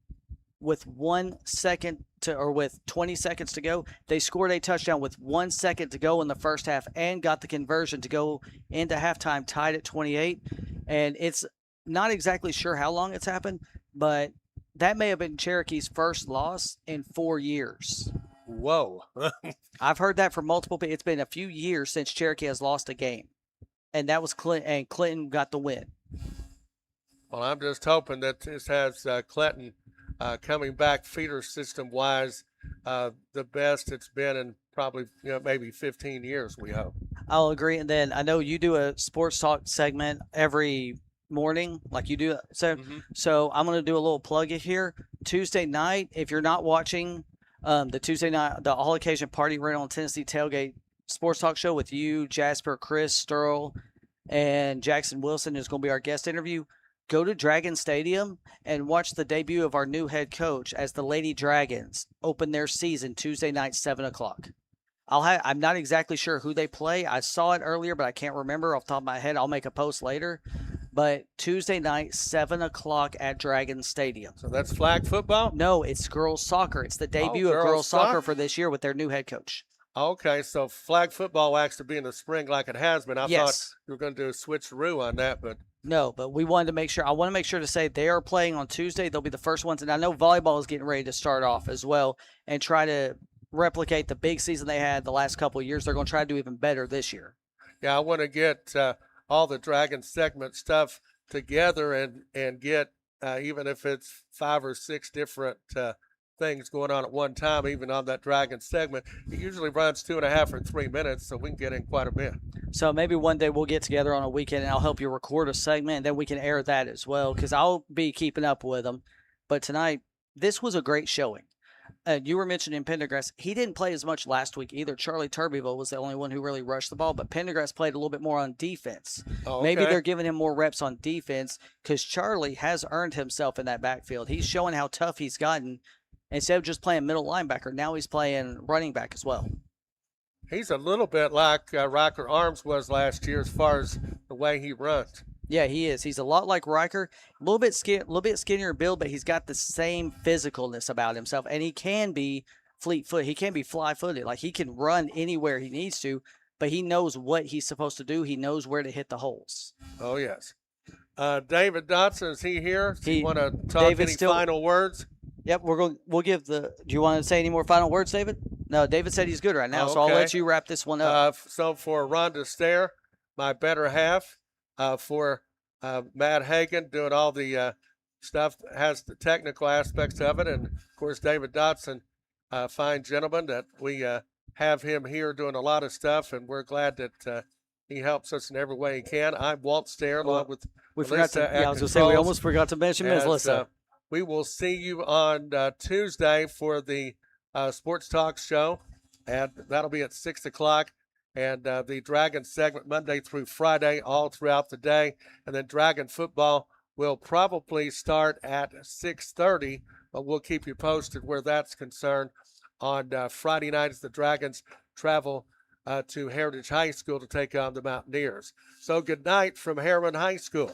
with 20 seconds to go. They scored a touchdown with 1 second to go in the first half and got the conversion to go into halftime tied at 28. And it's not exactly sure how long it's happened, but that may have been Cherokee's first loss in 4 years. Whoa. I've heard that from multiple people. It's been a few years since Cherokee has lost a game. And that was Clinton, and Clinton got the win. Well, I'm just hoping that this has Clinton coming back feeder system-wise the best it's been in probably maybe 15 years, we hope. I'll agree. And then I know you do a sports talk segment every morning like you do. So I'm going to do a little plug it here. Tuesday night, if you're not watching the Tuesday night, the all-occasion party rental on Tennessee Tailgate Sports Talk Show with you, Jasper, Chris, Sterl, and Jackson Wilson is going to be our guest interview. Go to Dragon Stadium and watch the debut of our new head coach as the Lady Dragons open their season Tuesday night, 7 o'clock. I'm not exactly sure who they play. I saw it earlier, but I can't remember off the top of my head. I'll make a post later. But Tuesday night, 7 o'clock at Dragon Stadium. So that's flag football? No, it's girls soccer. It's the debut of girls soccer for this year with their new head coach. Okay, so flag football will actually be in the spring like it has been. I thought you were going to do a switcheroo on that, but no. But we wanted to make sure. I want to make sure to say they are playing on Tuesday. They'll be the first ones, and I know volleyball is getting ready to start off as well and try to replicate the big season they had the last couple of years. They're going to try to do even better this year. Yeah, I want to get all the Dragon segment stuff together and get even if it's 5 or 6 different things going on at one time, even on that Dragon segment. It usually runs 2.5 or 3 minutes, so we can get in quite a bit. So maybe one day we'll get together on a weekend and I'll help you record a segment and then we can air that as well because I'll be keeping up with them. But tonight, this was a great showing. You were mentioning Pendergrass. He didn't play as much last week either. Charlie Turbeville was the only one who really rushed the ball, but Pendergrass played a little bit more on defense. Oh, okay. Maybe they're giving him more reps on defense because Charlie has earned himself in that backfield. He's showing how tough he's gotten. Instead of just playing middle linebacker, now he's playing running back as well. He's a little bit like Riker Arms was last year as far as the way he runs. Yeah, he is. He's a lot like Riker, a little bit skinnier build, but he's got the same physicalness about himself, and he can be fleet-footed. He can be fly-footed. Like, he can run anywhere he needs to, but he knows what he's supposed to do. He knows where to hit the holes. Oh, yes. David Dotson, is he here? Do you want to talk any final words? Yep, we'll give the – do you want to say any more final words, David? No, David said he's good right now, so I'll let you wrap this one up. So for Rhonda Stair, my better half, for Matt Hagan doing all the stuff that has the technical aspects of it, and, of course, David Dotson, fine gentleman that we have him here doing a lot of stuff, and we're glad that he helps us in every way he can. I'm Walt Stair, along with Melissa I was going to say, we almost forgot to mention Melissa. We will see you on Tuesday for the Sports Talk show, and that'll be at 6 o'clock. And the Dragon segment Monday through Friday, all throughout the day. And then Dragon football will probably start at 6:30, but we'll keep you posted where that's concerned. On Friday night as the Dragons travel to Heritage High School to take on the Mountaineers. So good night from Harriman High School.